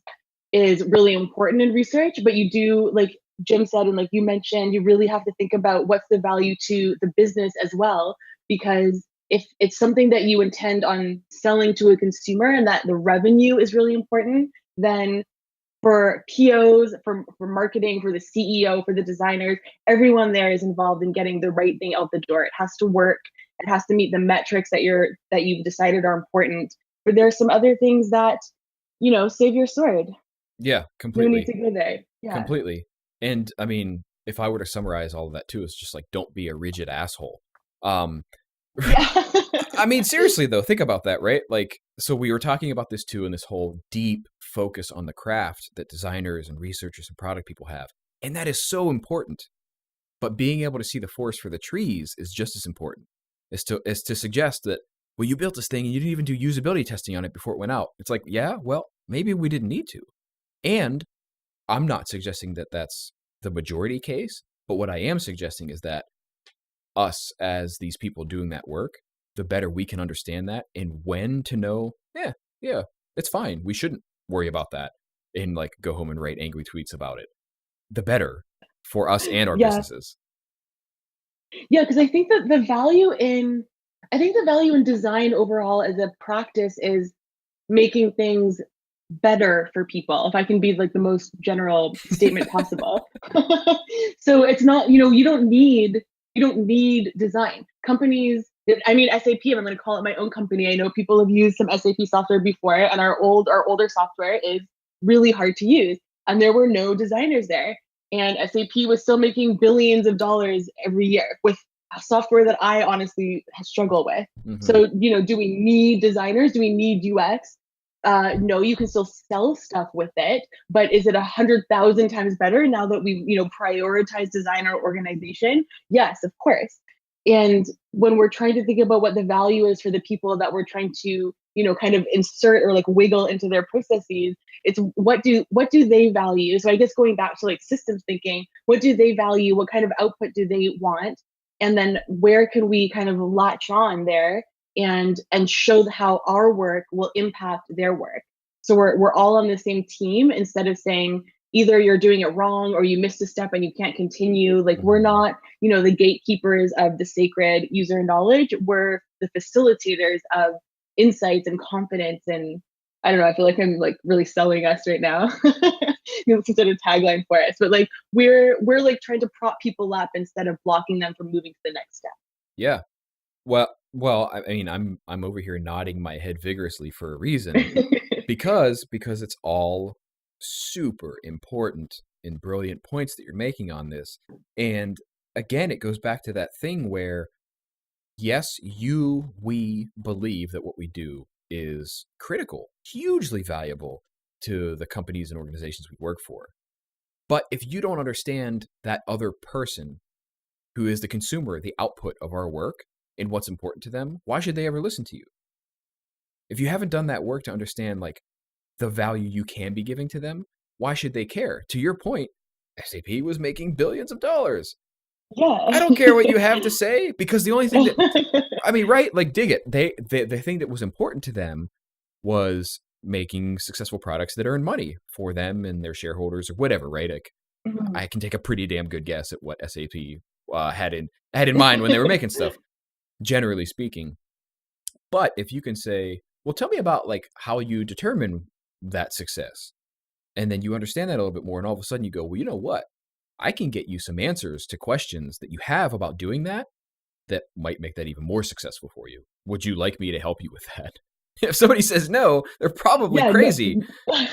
is really important in research, but you do, like Jim said, and like you mentioned, you really have to think about what's the value to the business as well. Because if it's something that you intend on selling to a consumer and that the revenue is really important, then for POs, for marketing, for the CEO, for the designers, everyone there is involved in getting the right thing out the door. It has to work. It has to meet the metrics that you've decided are important. But there are some other things that, save your sword.
Yeah,
No need
completely.
to go there. Yeah.
Completely. And I mean, if I were to summarize all of that too, it's just like, don't be a rigid asshole. Um,
Yeah.
I mean, seriously though, think about that, right? Like, so we were talking about this too, and this whole deep focus on the craft that designers and researchers and product people have. And that is so important. But being able to see the forest for the trees is just as important. Is to suggest that, well, you built this thing and you didn't even do usability testing on it before it went out. It's like, yeah, well, maybe we didn't need to. And I'm not suggesting that that's the majority case, but what I am suggesting is that us as these people doing that work, the better we can understand that and when to know, yeah, it's fine. We shouldn't worry about that and like go home and write angry tweets about it. The better for us and our
Yeah.
businesses.
Yeah, because I think the value in design overall as a practice is making things better for people, if I can be like the most general statement possible. So it's not, you don't need design. Companies, I mean, SAP, if I'm going to call it my own company, I know people have used some SAP software before, and our older software is really hard to use. And there were no designers there. And SAP was still making billions of dollars every year with software that I honestly struggle with. So, do we need designers? Do we need UX? No, you can still sell stuff with it, but is it 100,000 times better now that we, prioritize design our organization? Yes, of course. And when we're trying to think about what the value is for the people that we're trying to, kind of insert or like wiggle into their processes, it's what do they value? So I guess going back to like systems thinking, what do they value? What kind of output do they want? And then where can we kind of latch on there and show how our work will impact their work. So we're all on the same team instead of saying either you're doing it wrong or you missed a step and you can't continue. Like we're not, the gatekeepers of the sacred user knowledge. We're the facilitators of insights and confidence. And I don't know, I feel like I'm like really selling us right now. It's instead of tagline for us, but like we're like trying to prop people up instead of blocking them from moving to the next step.
Yeah. Well, I mean, I'm over here nodding my head vigorously for a reason, because it's all super important and brilliant points that you're making on this. And again, it goes back to that thing where, yes, we believe that what we do is critical, hugely valuable to the companies and organizations we work for. But if you don't understand that other person who is the consumer, the output of our work, and what's important to them, why should they ever listen to you? If you haven't done that work to understand like the value you can be giving to them, why should they care? To your point, SAP was making billions of dollars.
Yeah.
I don't care what you have to say, because the only thing that, I mean, right? Like, dig it. The thing that was important to them was making successful products that earn money for them and their shareholders or whatever, right? Like, I can take a pretty damn good guess at what SAP had in mind when they were making stuff, generally speaking. But if you can say, well, tell me about like how you determine that success, and then you understand that a little bit more, and all of a sudden you go, well, you know what? I can get you some answers to questions that you have about doing that might make that even more successful for you. Would you like me to help you with that? If somebody says no, they're probably crazy.
No.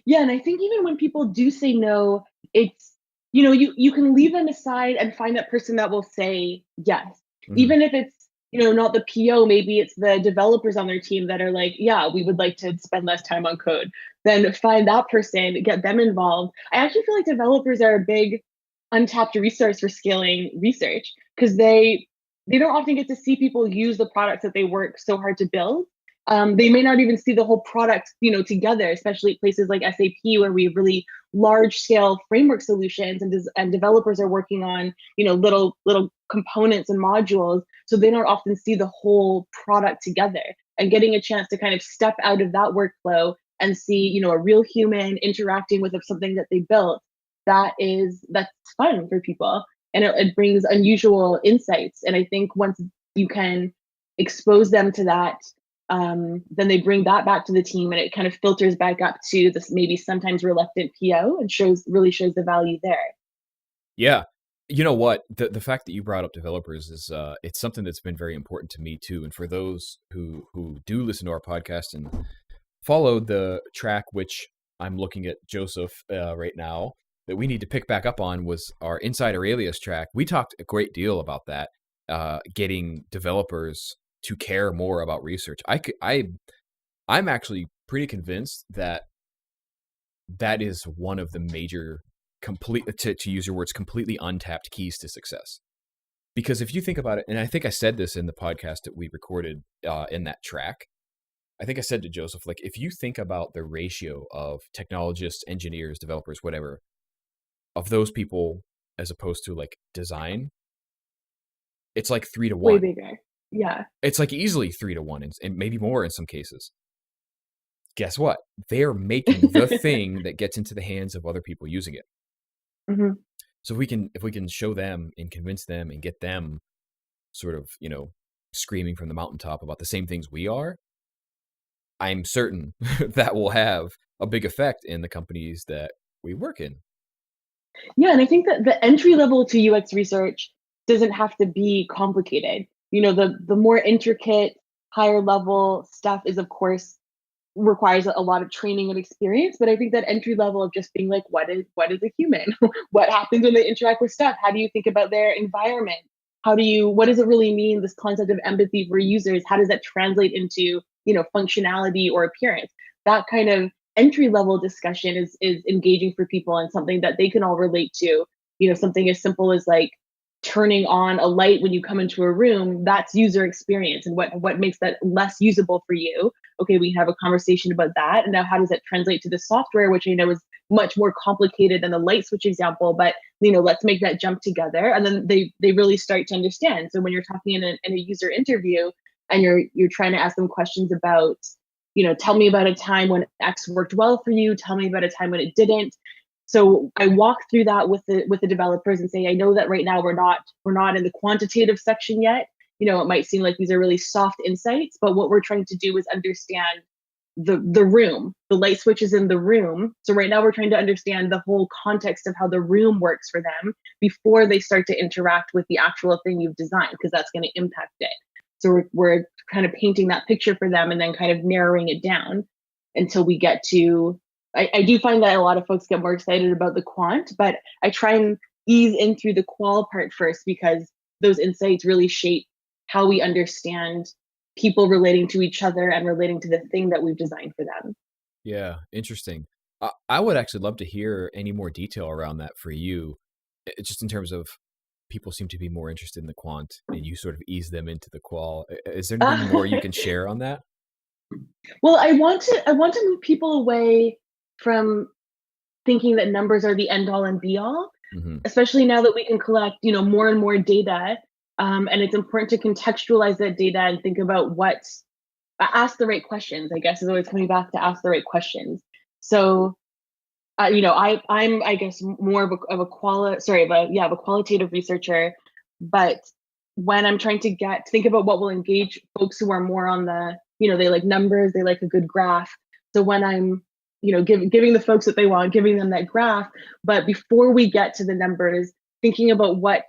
Yeah, and I think even when people do say no, it's you can leave them aside and find that person that will say yes. Even if it's not the PO, maybe it's the developers on their team that are like, yeah, we would like to spend less time on code. Then find that person, get them involved. I actually feel like developers are a big untapped resource for scaling research, because they don't often get to see people use the products that they work so hard to build. They may not even see the whole product, together, especially at places like SAP, where we have really large scale framework solutions, and developers are working on, little components and modules. So they don't often see the whole product together, and getting a chance to kind of step out of that workflow and see, a real human interacting with something that they built. That's fun for people, and it brings unusual insights. And I think once you can expose them to that, then they bring that back to the team, and it kind of filters back up to this maybe sometimes reluctant PO, and really shows the value there.
Yeah. You know what? The fact that you brought up developers is it's something that's been very important to me too. And for those who do listen to our podcast and follow the track, which I'm looking at Joseph right now, that we need to pick back up on, was our Inside Aurelius track. We talked a great deal about that, getting developers to care more about research. I'm actually pretty convinced that is one of the major to use your words, completely untapped keys to success. Because if you think about it, and I think I said this in the podcast that we recorded in that track, I think I said to Joseph, like, if you think about the ratio of technologists, engineers, developers, whatever, of those people as opposed to like design, it's like 3 to 1.
Way bigger. Yeah.
It's like easily 3 to 1, and maybe more in some cases. Guess what? They're making the thing that gets into the hands of other people using it. So if we can show them and convince them and get them sort of, screaming from the mountaintop about the same things we are, I'm certain that will have a big effect in the companies that we work in.
Yeah, and I think that the entry level to UX research doesn't have to be complicated. The more intricate, higher level stuff is, of course, requires a lot of training and experience. But I think that entry level of just being like, what is a human? What happens when they interact with stuff? How do you think about their environment? What does it really mean, this concept of empathy for users? How does that translate into, functionality or appearance? That kind of entry level discussion is engaging for people and something that they can all relate to. Something as simple as like turning on a light when you come into a room, that's user experience. And what makes that less usable for you? Okay, we have a conversation about that. And now how does that translate to the software, which I know is much more complicated than the light switch example, but let's make that jump together. And then they really start to understand. So when you're talking in a user interview and you're trying to ask them questions about, tell me about a time when X worked well for you, tell me about a time when it didn't. So I walk through that with the developers and say, I know that right now we're not in the quantitative section yet. It might seem like these are really soft insights, but what we're trying to do is understand the room, the light switches in the room. So right now we're trying to understand the whole context of how the room works for them before they start to interact with the actual thing you've designed, because that's going to impact it. So we're kind of painting that picture for them and then kind of narrowing it down until we get to, I do find that a lot of folks get more excited about the quant, but I try and ease in through the qual part first, because those insights really shape how we understand people relating to each other and relating to the thing that we've designed for them.
Yeah, interesting. I would actually love to hear any more detail around that for you, just in terms of people seem to be more interested in the quant and you sort of ease them into the qual. Is there anything more you can share on that?
Well, I want to move people away from thinking that numbers are the end all and be all,
Mm-hmm.
especially now that we can collect, more and more data. And it's important to contextualize that data and think about ask the right questions, I guess, is always coming back to ask the right questions. So, I guess more of a qualitative researcher, but when I'm trying to think about what will engage folks who are more on the, they like numbers, they like a good graph. So when I'm, giving the folks what they want, giving them that graph, but before we get to the numbers, thinking about what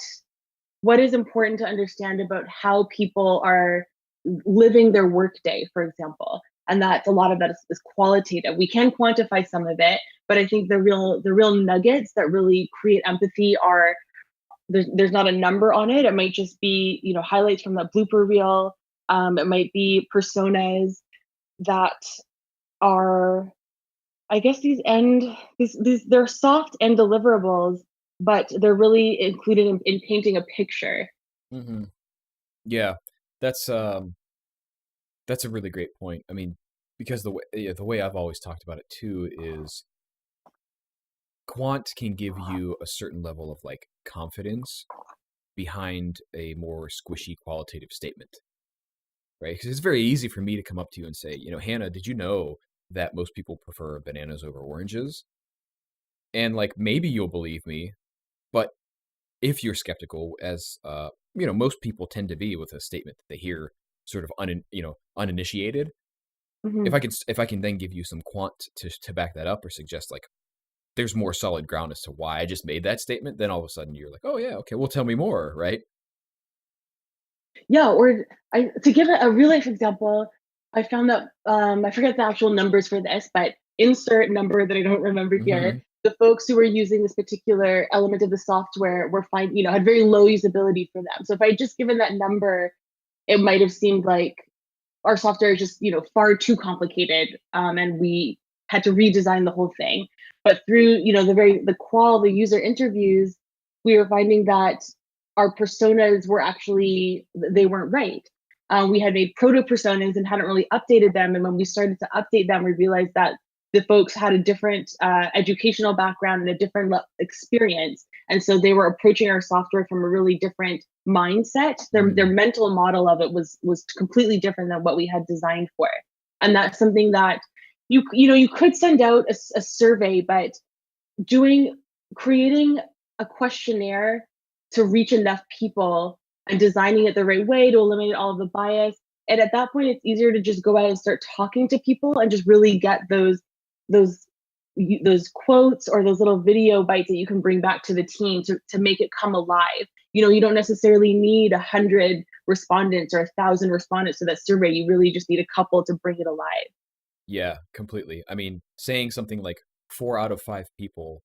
is important to understand about how people are living their workday, for example. And that's a lot of that is qualitative. We can quantify some of it, but I think the real nuggets that really create empathy are there's not a number on it. It might just be, highlights from that blooper reel. It might be personas that are, I guess, these they're soft and deliverables, but they're really included in painting a picture.
Mm-hmm. Yeah, that's um, that's a really great point. I mean, because the way I've always talked about it too is quant can give you a certain level of like confidence behind a more squishy qualitative statement, right? Because it's very easy for me to come up to you and say, Hannah, did you know that most people prefer bananas over oranges? And like maybe you'll believe me, but if you're skeptical, as most people tend to be with a statement that they hear sort of uninitiated,
Mhm.
if I can then give you some quant to back that up or suggest like there's more solid ground as to why I just made that statement, then all of a sudden you're like, oh yeah, okay, well tell me more, right?
Yeah, or to give a real life example, I found that I forget the actual numbers for this, but insert number that I don't remember
Mm-hmm.
here. The folks who were using this particular element of the software had very low usability for them. So if I had just given that number, it might have seemed like our software is just far too complicated, and we had to redesign the whole thing. But through the user interviews, we were finding that our personas were actually, they weren't right. We had made proto personas and hadn't really updated them, and when we started to update them, we realized that the folks had a different educational background and a different experience, and so they were approaching our software from a really different mindset. Their mental model of it was completely different than what we had designed for. And that's something that you could send out a survey, but doing creating a questionnaire to reach enough people and designing it the right way to eliminate all of the bias, And at that point, it's easier to just go out and start talking to people and just really get those those quotes or those little video bites that you can bring back to the team to make it come alive. You don't necessarily need 100 respondents or 1,000 respondents to that survey. You really just need a couple to bring it alive.
Yeah, completely. I mean, saying something like 4 out of 5 people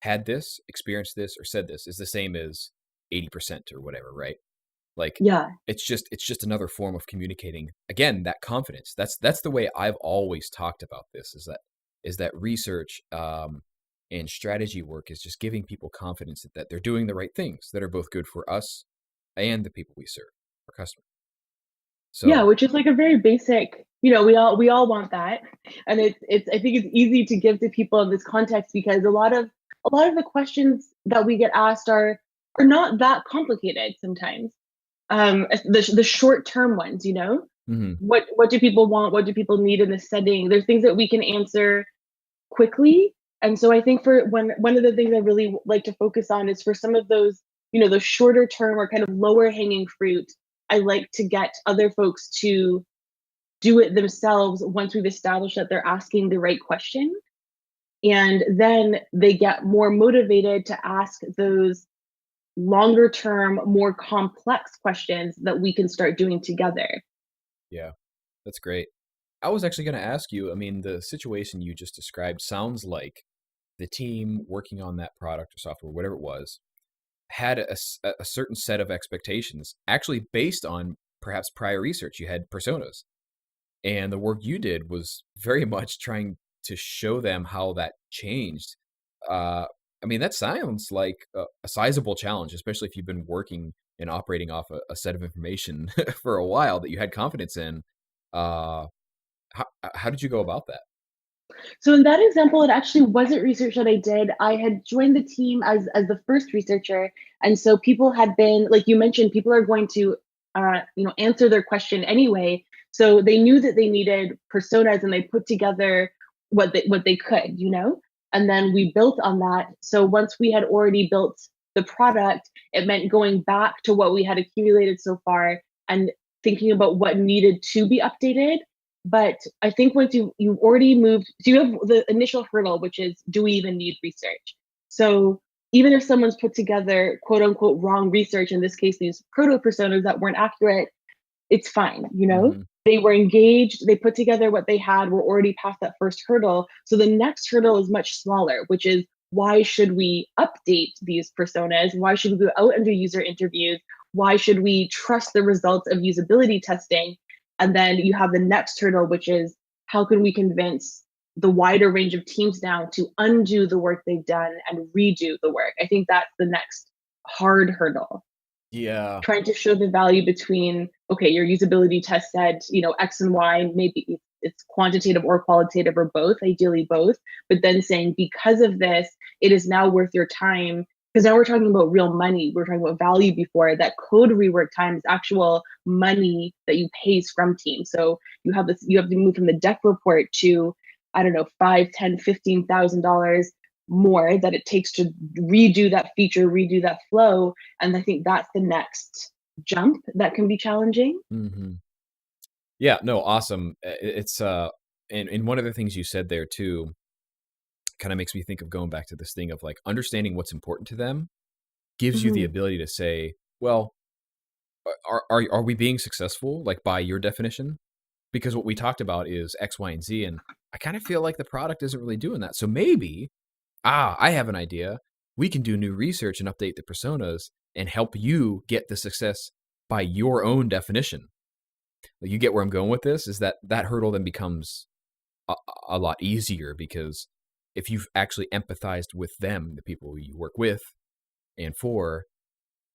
had this, experienced this, or said this is the same as 80% or whatever, right? Like,
Yeah.
it's just another form of communicating. Again, that confidence. That's the way I've always talked about this. Is that research and strategy work is just giving people confidence that they're doing the right things that are both good for us and the people we serve, our customers. So
Yeah, which is like a very basic, we all want that. And it's I think it's easy to give to people in this context because a lot of the questions that we get asked are not that complicated sometimes. The short term ones,
mhm,
what do people want? What do people need in this setting? There's things that we can answer quickly. And so I think for one of the things I really like to focus on is for some of those, those shorter term or kind of lower hanging fruit, I like to get other folks to do it themselves once we've established that they're asking the right question. And then they get more motivated to ask those longer term, more complex questions that we can start doing together.
yeah, that's great. I was actually going to ask you, I mean, the situation you just described sounds like the team working on that product or software, whatever it was, had a certain set of expectations, actually based on perhaps prior research. You had personas, and the work you did was very much trying to show them how that changed. Uh, I mean, that sounds like a sizable challenge, especially if you've been working and operating off a set of information for a while that you had confidence in. Uh, how did you go about that?
So in that example, it actually wasn't research that I did. I had joined the team as the first researcher, and so people had been, like you mentioned, people are going to answer their question anyway. So they knew that they needed personas, and they put together what they could, and then we built on that. So once we had already built the product, it meant going back to what we had accumulated so far and thinking about what needed to be updated. But I think once you've already moved, so you have the initial hurdle, which is, do we even need research? So even if someone's put together quote unquote wrong research, in this case, these proto personas that weren't accurate, it's fine.
Hmm.
They were engaged, they put together what they had, we're already past that first hurdle. So the next hurdle is much smaller, which is, why should we update these personas? Why should we go out and do user interviews? Why should we trust the results of usability testing? And then you have the next hurdle, which is, how can we convince the wider range of teams now to undo the work they've done and redo the work? I think that's the next hard hurdle.
Yeah.
Trying to show the value between, okay, your usability test said, X and Y, maybe it's quantitative or qualitative or both, ideally both, but then saying, because of this, it is now worth your time. Because now we're talking about real money. We're talking about value before. That code rework time is actual money that you pay Scrum team. So you have to move from the deck report to, I don't know, 5, 10, $15,000 more that it takes to redo that feature, redo that flow. And I think that's the next jump that can be challenging.
Hmm. Yeah, no, awesome. It's and one of the things you said there too kind of makes me think of going back to this thing of like understanding what's important to them gives you the
Mhm.
ability to say, well, are we being successful like by your definition? Because what we talked about is X, Y, and Z, and I kind of feel like the product isn't really doing that. So maybe, I have an idea. We can do new research and update the personas and help you get the success by your own definition. You get where I'm going with this, is that hurdle then becomes a lot easier because if you've actually empathized with them, the people you work with and for,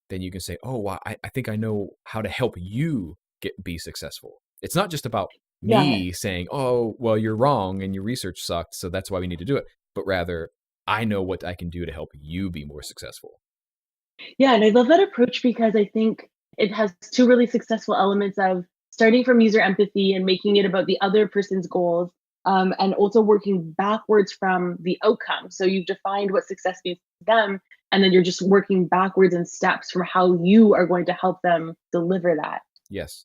then you can say, oh, well, I think I know how to help you be successful. It's not just about
Yeah.
me saying, oh, well, you're wrong and your research sucked, so that's why we need to do it. But rather, I know what I can do to help you be more successful.
Yeah. And I love that approach because I think it has two really successful elements of starting from user empathy and making it about the other person's goals. And also working backwards from the outcome. So you've defined what success means to them, and then you're just working backwards in steps for how you are going to help them deliver that.
Yes.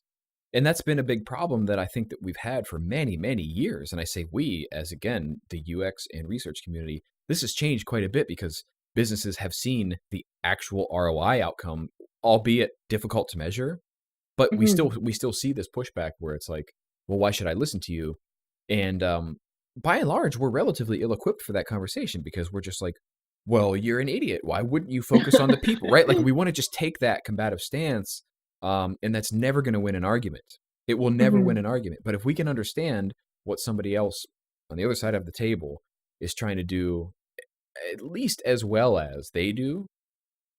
And that's been a big problem that I think that we've had for many, many years. And I say we, as again, the UX and research community, this has changed quite a bit because businesses have seen the actual ROI outcome, albeit difficult to measure. But we still see this pushback where it's like, well, why should I listen to you? And by and large, we're relatively ill-equipped for that conversation because we're just like, well, you're an idiot. Why wouldn't you focus on the people, right? Like we want to just take that combative stance, and that's never going to win an argument. It will never win an argument. But if we can understand what somebody else on the other side of the table is trying to do at least as well as they do,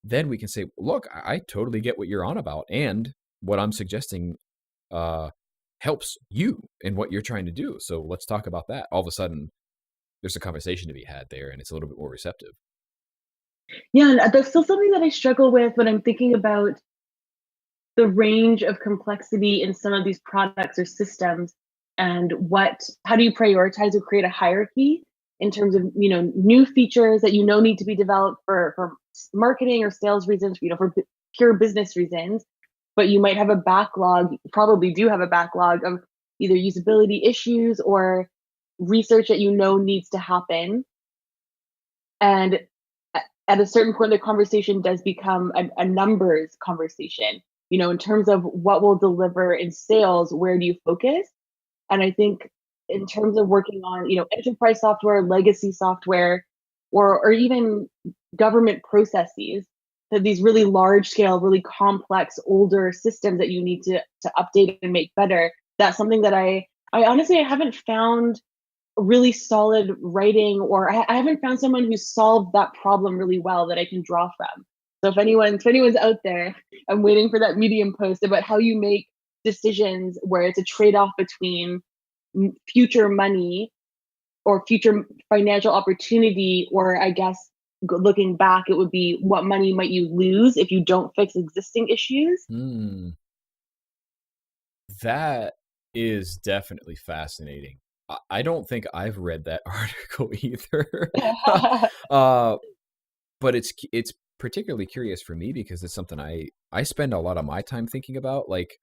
then we can say, look, I totally get what you're on about. And what I'm suggesting helps you in what you're trying to do. So let's talk about that. All of a sudden, there's a conversation to be had there, and it's a little bit more receptive.
Yeah, and that's still something that I struggle with when I'm thinking about the range of complexity in some of these products or systems, and how do you prioritize or create a hierarchy in terms of new features that need to be developed for marketing or sales reasons, for pure business reasons, but you might have a backlog, you probably do have a backlog of either usability issues or research that needs to happen. And at a certain point, the conversation does become a numbers conversation. In terms of what will deliver in sales, where do you focus? And I think in terms of working on, enterprise software, legacy software, or even government processes, that these really large scale, really complex, older systems that you need to update and make better. That's something that I honestly, I haven't found really solid writing, or I haven't found someone who solved that problem really well that I can draw from. So if anyone's out there, I'm waiting for that Medium post about how you make decisions where it's a trade-off between future money or future financial opportunity, or I guess looking back, it would be what money might you lose if you don't fix existing issues.
That is definitely fascinating. I don't think I've read that article either. But it's particularly curious for me because it's something I spend a lot of my time thinking about. Like,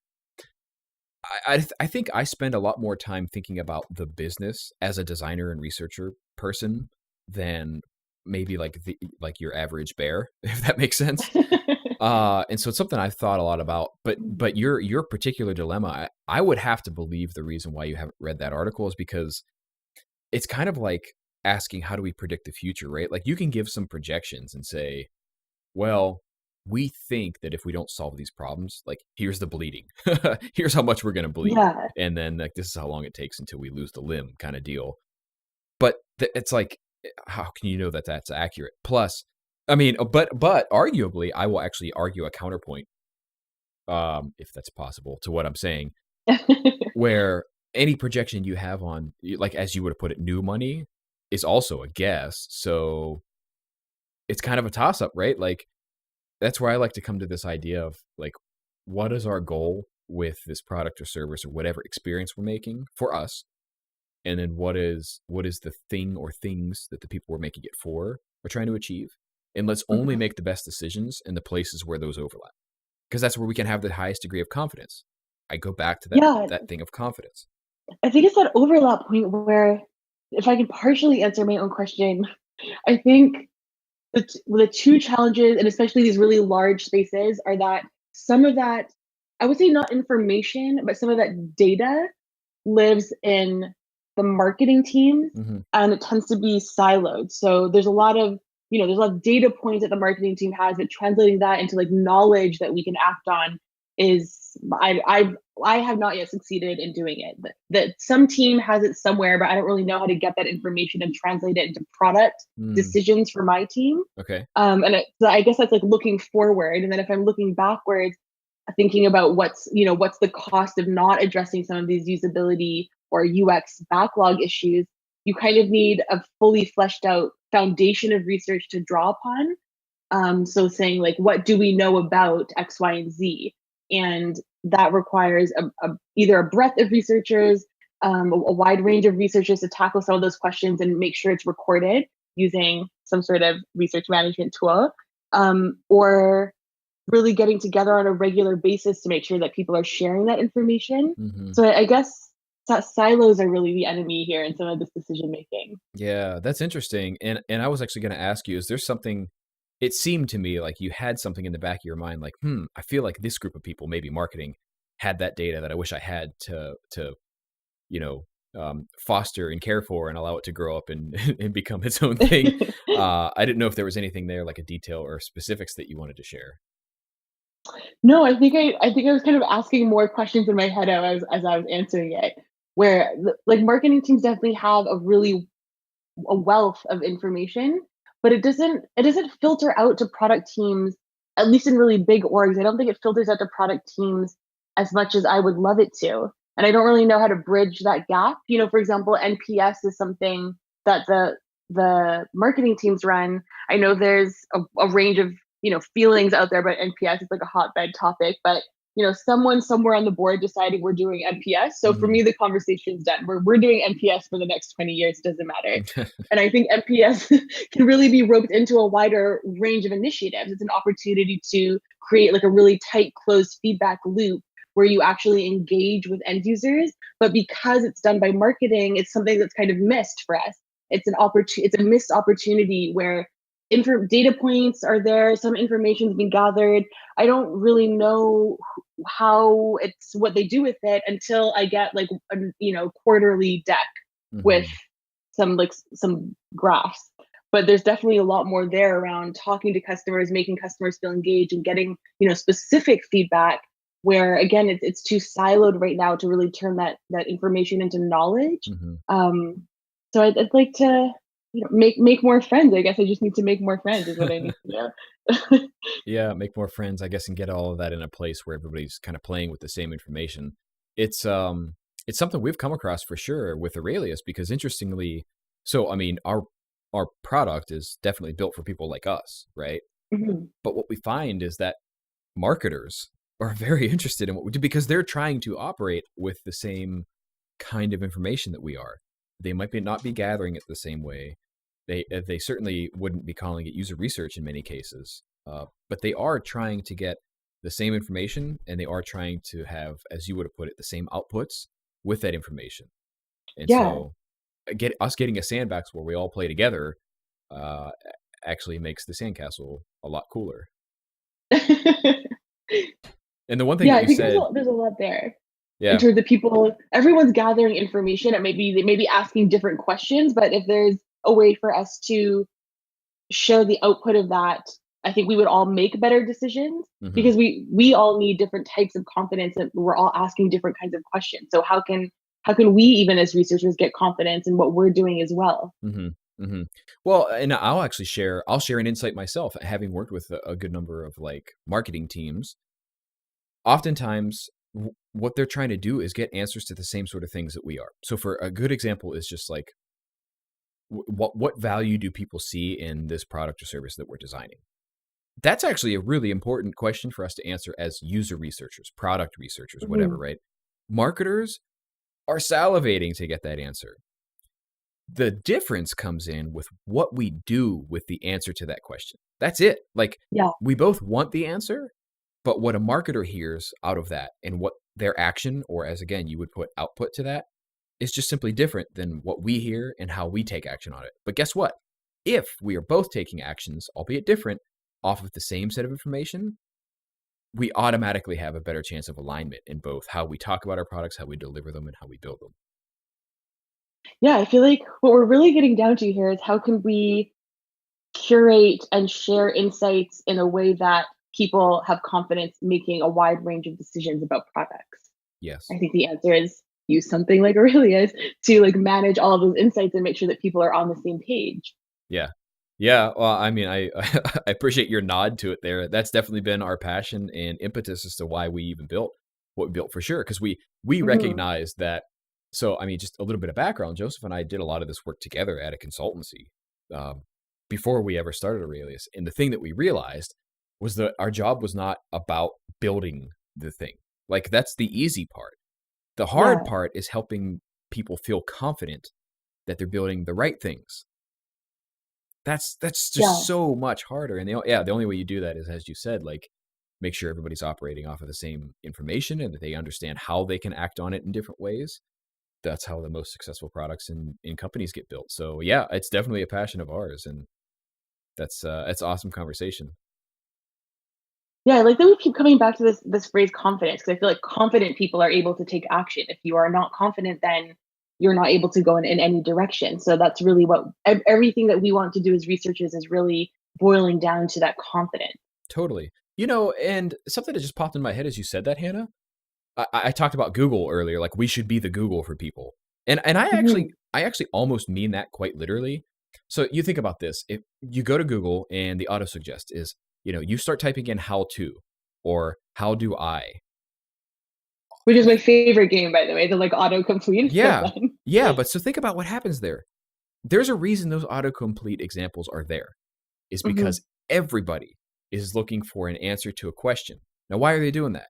I think I spend a lot more time thinking about the business as a designer and researcher person than maybe like your average bear, if that makes sense. And so it's something I've thought a lot about. But your particular dilemma, I would have to believe the reason why you haven't read that article is because it's kind of like asking, how do we predict the future, right? Like you can give some projections and say, well, we think that if we don't solve these problems, like here's the bleeding, here's how much we're going to bleed.
Yeah.
And then like, this is how long it takes until we lose the limb kind of deal. But it's like, how can you know that that's accurate? Plus, I mean, but arguably, I will actually argue a counterpoint, if that's possible, to what I'm saying, where any projection you have on, like, as you would have put it, new money is also a guess. So it's kind of a toss up, right? Like, that's where I like to come to this idea of like, what is our goal with this product or service or whatever experience we're making for us? And then what is the thing or things that the people we're making it for are trying to achieve? And let's only make the best decisions in the places where those overlap, because that's where we can have the highest degree of confidence. I go back to that thing of confidence.
I think it's that overlap point where, if I can partially answer my own question, I think the two challenges, and especially these really large spaces, are that some of that, I would say not information, but some of that data lives in the marketing teams, and it tends to be siloed. So there's a lot of data points that the marketing team has, but translating that into like knowledge that we can act on is, I have not yet succeeded in doing it. That some team has it somewhere, but I don't really know how to get that information and translate it into product decisions for my team.
Okay.
So I guess that's like looking forward, and then if I'm looking backwards, thinking about what's the cost of not addressing some of these usability or UX backlog issues, you kind of need a fully fleshed out foundation of research to draw upon. So saying like, what do we know about X, Y, and Z? And that requires either a breadth of researchers, a wide range of researchers to tackle some of those questions and make sure it's recorded using some sort of research management tool, or really getting together on a regular basis to make sure that people are sharing that information.
Mm-hmm.
So I guess that silos are really the enemy here in some of this decision making.
Yeah, that's interesting. And I was actually going to ask you, is there something, it seemed to me like you had something in the back of your mind, like, I feel like this group of people, maybe marketing, had that data that I wish I had to foster and care for and allow it to grow up and, and become its own thing. I didn't know if there was anything there, like a detail or specifics that you wanted to share.
No, I think I was kind of asking more questions in my head as I was answering it. Where like marketing teams definitely have a wealth of information, but it doesn't filter out to product teams, at least in really big orgs. I don't think it filters out to product teams as much as I would love it to. And I don't really know how to bridge that gap. For example, NPS is something that the marketing teams run. I know there's a range of feelings out there about NPS. It's like a hotbed topic, but someone somewhere on the board deciding we're doing NPS. So for me, the conversation's done. We're doing NPS for the next 20 years. It doesn't matter. And I think NPS can really be roped into a wider range of initiatives. It's an opportunity to create like a really tight, closed feedback loop where you actually engage with end users. But because it's done by marketing, it's something that's kind of missed for us. It's a missed opportunity where data points are there, some information's been gathered. I don't really know what they do with it until I get like a quarterly deck with some graphs. But there's definitely a lot more there around talking to customers, making customers feel engaged, and getting specific feedback. Where again, it's too siloed right now to really turn that information into knowledge. So I'd like to make more friends. I guess I just need to make more friends is what I need to do.
Yeah, make more friends, I guess, and get all of that in a place where everybody's kind of playing with the same information. It's something we've come across for sure with Aurelius, because interestingly, so I mean, our product is definitely built for people like us, right? But what we find is that marketers are very interested in what we do because they're trying to operate with the same kind of information that we are. They might not be gathering it the same way. They certainly wouldn't be calling it user research in many cases, but they are trying to get the same information, and they are trying to have, as you would have put it, the same outputs with that information. And so getting a sandbox where we all play together actually makes the sandcastle a lot cooler. And the one thing that you said,
there's a lot there.
Yeah.
In terms of people, everyone's gathering information, and they may be asking different questions, but if there's a way for us to show the output of that, I think we would all make better decisions because we all need different types of confidence, and we're all asking different kinds of questions. So how can we, even as researchers, get confidence in what we're doing as well?
Well, and I'll share an insight myself, having worked with a good number of like marketing teams. Oftentimes, what they're trying to do is get answers to the same sort of things that we are. So for a good example is just like, what value do people see in this product or service that we're designing? That's actually a really important question for us to answer as user researchers, product researchers, whatever, right? Marketers are salivating to get that answer. The difference comes in with what we do with the answer to that question. That's it. Like, we both want the answer, but what a marketer hears out of that and what their action, or as again, you would put output to that, is just simply different than what we hear and how we take action on it. But guess what? If we are both taking actions, albeit different, off of the same set of information, we automatically have a better chance of alignment in both how we talk about our products, how we deliver them, and how we build them.
Yeah, I feel like what we're really getting down to here is how can we curate and share insights in a way that people have confidence making a wide range of decisions about products.
Yes.
I think the answer is use something like Aurelius to like manage all of those insights and make sure that people are on the same page.
Yeah. Yeah. Well, I mean, I appreciate your nod to it there. That's definitely been our passion and impetus as to why we even built what we built, for sure. Because we recognize that. So, I mean, just a little bit of background. Joseph and I did a lot of this work together at a consultancy before we ever started Aurelius. And the thing that we realized was that our job was not about building the thing. Like, that's the easy part. The hard part is helping people feel confident that they're building the right things. That's just so much harder. And the only way you do that is, as you said, like make sure everybody's operating off of the same information and that they understand how they can act on it in different ways. That's how the most successful products in companies get built. So yeah, it's definitely a passion of ours, and that's awesome conversation.
Yeah, I like that we keep coming back to this phrase confidence, because I feel like confident people are able to take action. If you are not confident, then you're not able to go in any direction. So that's really what everything that we want to do as researchers is really boiling down to that confidence.
Totally. And something that just popped in my head as you said that, Hannah, I talked about Google earlier, like we should be the Google for people. And I
Mhm.
actually almost mean that quite literally. So you think about this. If you go to Google and the auto suggest is, you start typing in how to or how do I.
Which is my favorite game, by the way, the like autocomplete. It's so
Yeah.
fun.
Yeah, but so think about what happens there. There's a reason those autocomplete examples are there. Is
Mhm.
because everybody is looking for an answer to a question. Now, why are they doing that?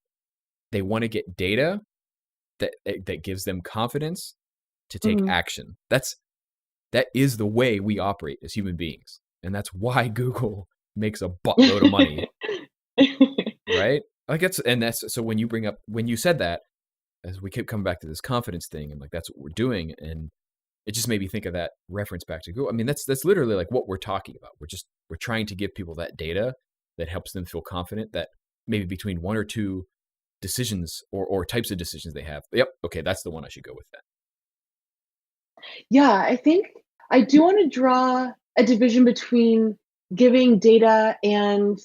They want to get data that gives them confidence to take
Mhm.
action. That is the way we operate as human beings, and that's why Google makes a buttload of money, right? Like that's so when you said that, as we keep coming back to this confidence thing, and like that's what we're doing, and it just made me think of that reference back to Google. I mean, that's literally like what we're talking about. We're trying to give people that data that helps them feel confident that maybe between one or two decisions or types of decisions they have. Yep, okay, that's the one I should go with then.
Yeah, I think I do want to draw a division between giving data and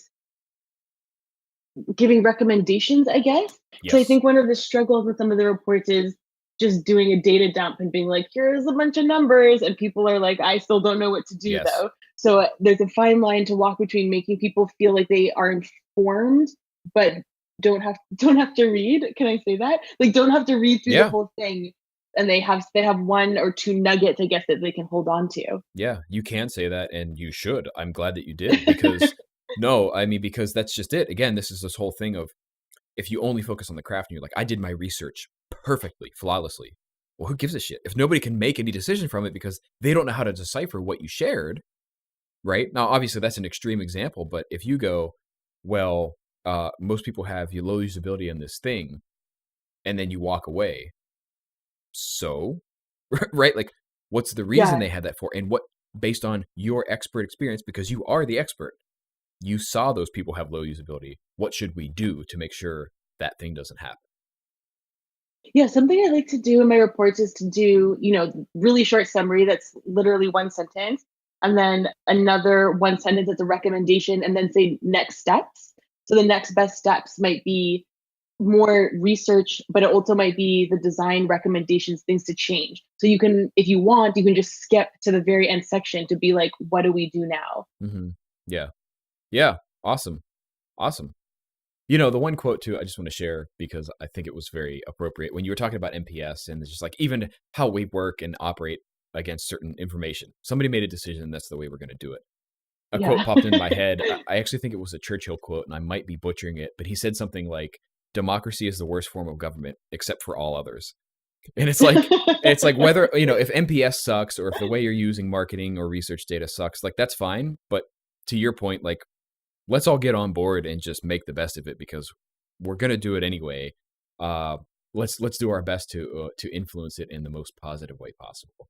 giving recommendations, I guess. So I
Yes.
think one of the struggles with some of the reports is just doing a data dump and being like, here's a bunch of numbers. And people are like, I still don't know what to do
Yes.
though. So there's a fine line to walk between making people feel like they are informed, but don't have to read. Can I say that? Like don't have to read through the
Yeah.
whole thing. And they have one or two nuggets, I guess, that they can hold on to.
Yeah, you can say that and you should. I'm glad that you did because no, I mean because that's just it. Again, this whole thing of if you only focus on the craft and you're like, I did my research perfectly, flawlessly. Well, who gives a shit? If nobody can make any decision from it because they don't know how to decipher what you shared, right? Now, obviously, that's an extreme example, but if you go, well, most people have low usability in this thing, and then you walk away, so, right? Like, what's the reason
Yeah.
they had that for? And what, based on your expert experience, because you are the expert, you saw those people have low usability. What should we do to make sure that thing doesn't happen?
Yeah, something I like to do in my reports is to do, really short summary that's literally one sentence, and then another one sentence that's a recommendation, and then say next steps. So the next best steps might be more research, but it also might be the design recommendations, things to change. So you can, if you want, you can just skip to the very end section to be like, what do we do now?
Mm-hmm. Yeah. Yeah. Awesome. Awesome. The one quote too, I just want to share because I think it was very appropriate when you were talking about NPS and it's just like even how we work and operate against certain information. Somebody made a decision and that's the way we're going to do it. A quote
Yeah.
popped into my head. I actually think it was a Churchill quote and I might be butchering it, but he said something like, democracy is the worst form of government except for all others. And it's like whether, if NPS sucks or if the way you're using marketing or research data sucks, like that's fine. But to your point, like, let's all get on board and just make the best of it because we're going to do it anyway. Let's do our best to influence it in the most positive way possible.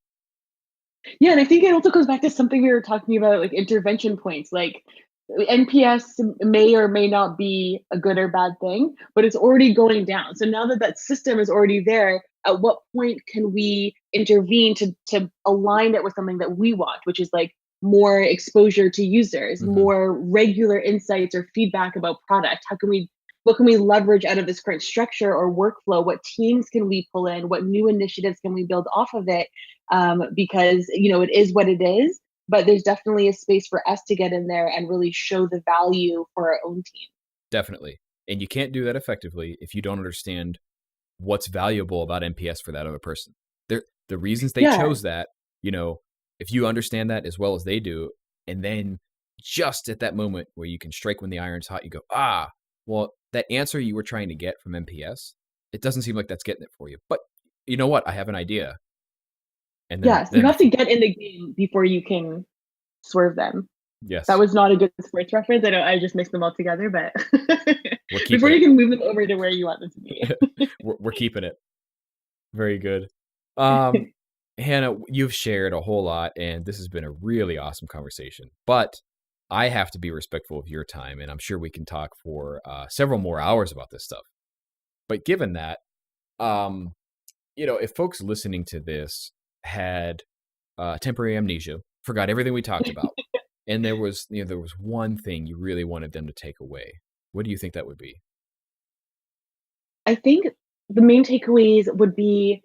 Yeah, and I think it also goes back to something we were talking about, like intervention points. Like NPS may or may not be a good or bad thing, but it's already going down. So now that that system is already there, at what point can we intervene to align it with something that we want, which is like more exposure to users,
Mm-hmm.
more regular insights or feedback about product? What can we leverage out of this current structure or workflow? What teams can we pull in? What new initiatives can we build off of it? Because it is what it is, but there's definitely a space for us to get in there and really show the value for our own team.
Definitely. And you can't do that effectively if you don't understand what's valuable about NPS for that other person. The reasons they
Yeah.
chose that, if you understand that as well as they do, and then just at that moment where you can strike when the iron's hot, you go, well, that answer you were trying to get from NPS, it doesn't seem like that's getting it for you. But you know what? I have an idea. And then,
So you have to get in the game before you can swerve them.
yes.
That was not a good sports reference. I just mixed them all together, but before you can move them over to where you want them to be.
We're keeping it. Very good. Hana, you've shared a whole lot, and this has been a really awesome conversation. But I have to be respectful of your time, and I'm sure we can talk for several more hours about this stuff. But given that, if folks listening to this had temporary amnesia, forgot everything we talked about, and there was one thing you really wanted them to take away, what do you think that would be?
I think the main takeaways would be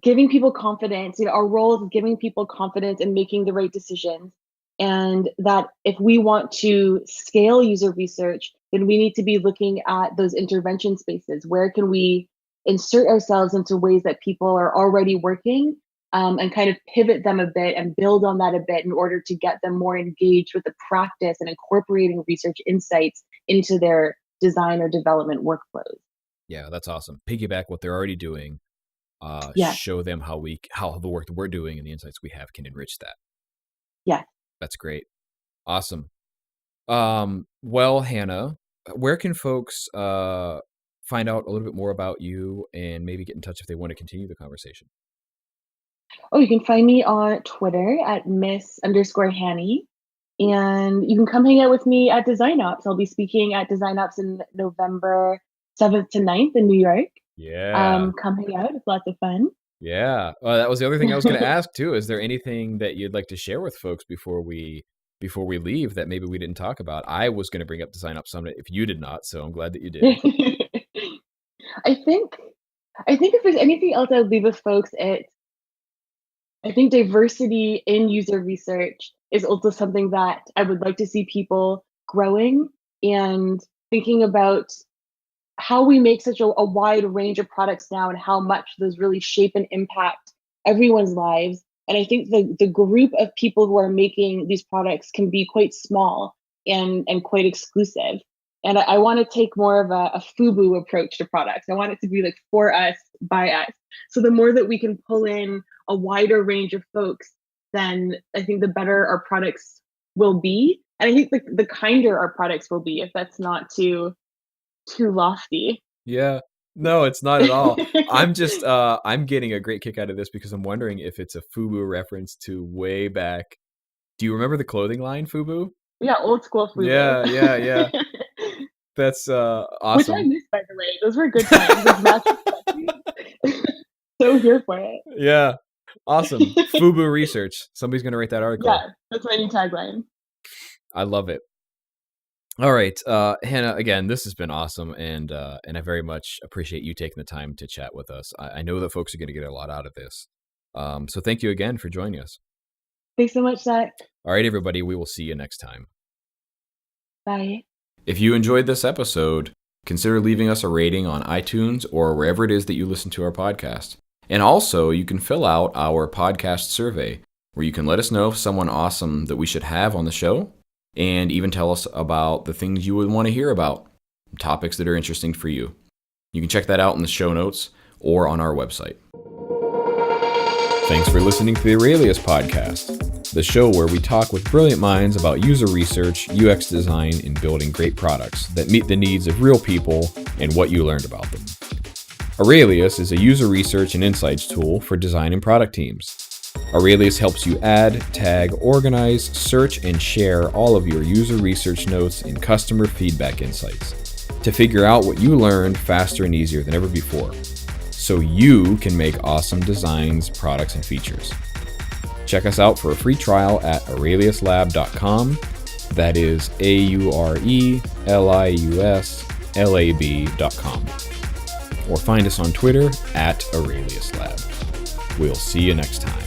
giving people confidence. Our role is giving people confidence and making the right decisions. And that if we want to scale user research, then we need to be looking at those intervention spaces. Where can we insert ourselves into ways that people are already working, and kind of pivot them a bit and build on that a bit in order to get them more engaged with the practice and incorporating research insights into their design or development workflows.
Yeah, that's awesome. Piggyback what they're already doing. Show them how the work that we're doing and the insights we have can enrich that.
Yeah.
That's great. Awesome. Well, Hana, where can folks find out a little bit more about you and maybe get in touch if they want to continue the conversation?
Oh, you can find me on Twitter at Miss_Hanny. And you can come hang out with me at Design Ops. I'll be speaking at Design Ops in November 7th to 9th in New York.
Yeah.
Come hang out. It's lots of fun.
Yeah. That was the other thing I was going to ask too. Is there anything that you'd like to share with folks before we leave that maybe we didn't talk about? I was going to bring up Design Up Summit if you did not, so I'm glad that you did.
I think if there's anything else I'd leave with folks, I think diversity in user research is also something that I would like to see people growing and thinking about how we make such a wide range of products now and how much those really shape and impact everyone's lives. And I think the group of people who are making these products can be quite small and quite exclusive. And I want to take more of a FUBU approach to products. I want it to be like for us, by us. So the more that we can pull in a wider range of folks, then I think the better our products will be. And I think the kinder our products will be, if that's not too lofty.
Yeah. No, it's not at all. I'm just I'm getting a great kick out of this because I'm wondering if it's a FUBU reference to way back. Do you remember the clothing line FUBU?
Yeah, old school FUBU.
Yeah. That's awesome.
Which I missed, by the way. Those were good times. So here for it.
Yeah. Awesome. FUBU research. Somebody's going to write that article.
Yeah, that's my new tagline.
I love it. All right, Hana, again, this has been awesome, and I very much appreciate you taking the time to chat with us. I know that folks are going to get a lot out of this. So thank you again for joining us.
Thanks so much, Zach.
All right, everybody, we will see you next time.
Bye.
If you enjoyed this episode, consider leaving us a rating on iTunes or wherever it is that you listen to our podcast. And also, you can fill out our podcast survey, where you can let us know if someone awesome that we should have on the show, and even tell us about the things you would want to hear about, topics that are interesting for you. You can check that out in the show notes or on our website. Thanks for listening to the Aurelius Podcast, the show where we talk with brilliant minds about user research, UX design, and building great products that meet the needs of real people and what you learned about them. Aurelius is a user research and insights tool for design and product teams. Aurelius helps you add, tag, organize, search, and share all of your user research notes and customer feedback insights to figure out what you learned faster and easier than ever before, so you can make awesome designs, products, and features. Check us out for a free trial at aureliuslab.com. That is AURELIUSLAB.com. Or find us on Twitter at AureliusLab. We'll see you next time.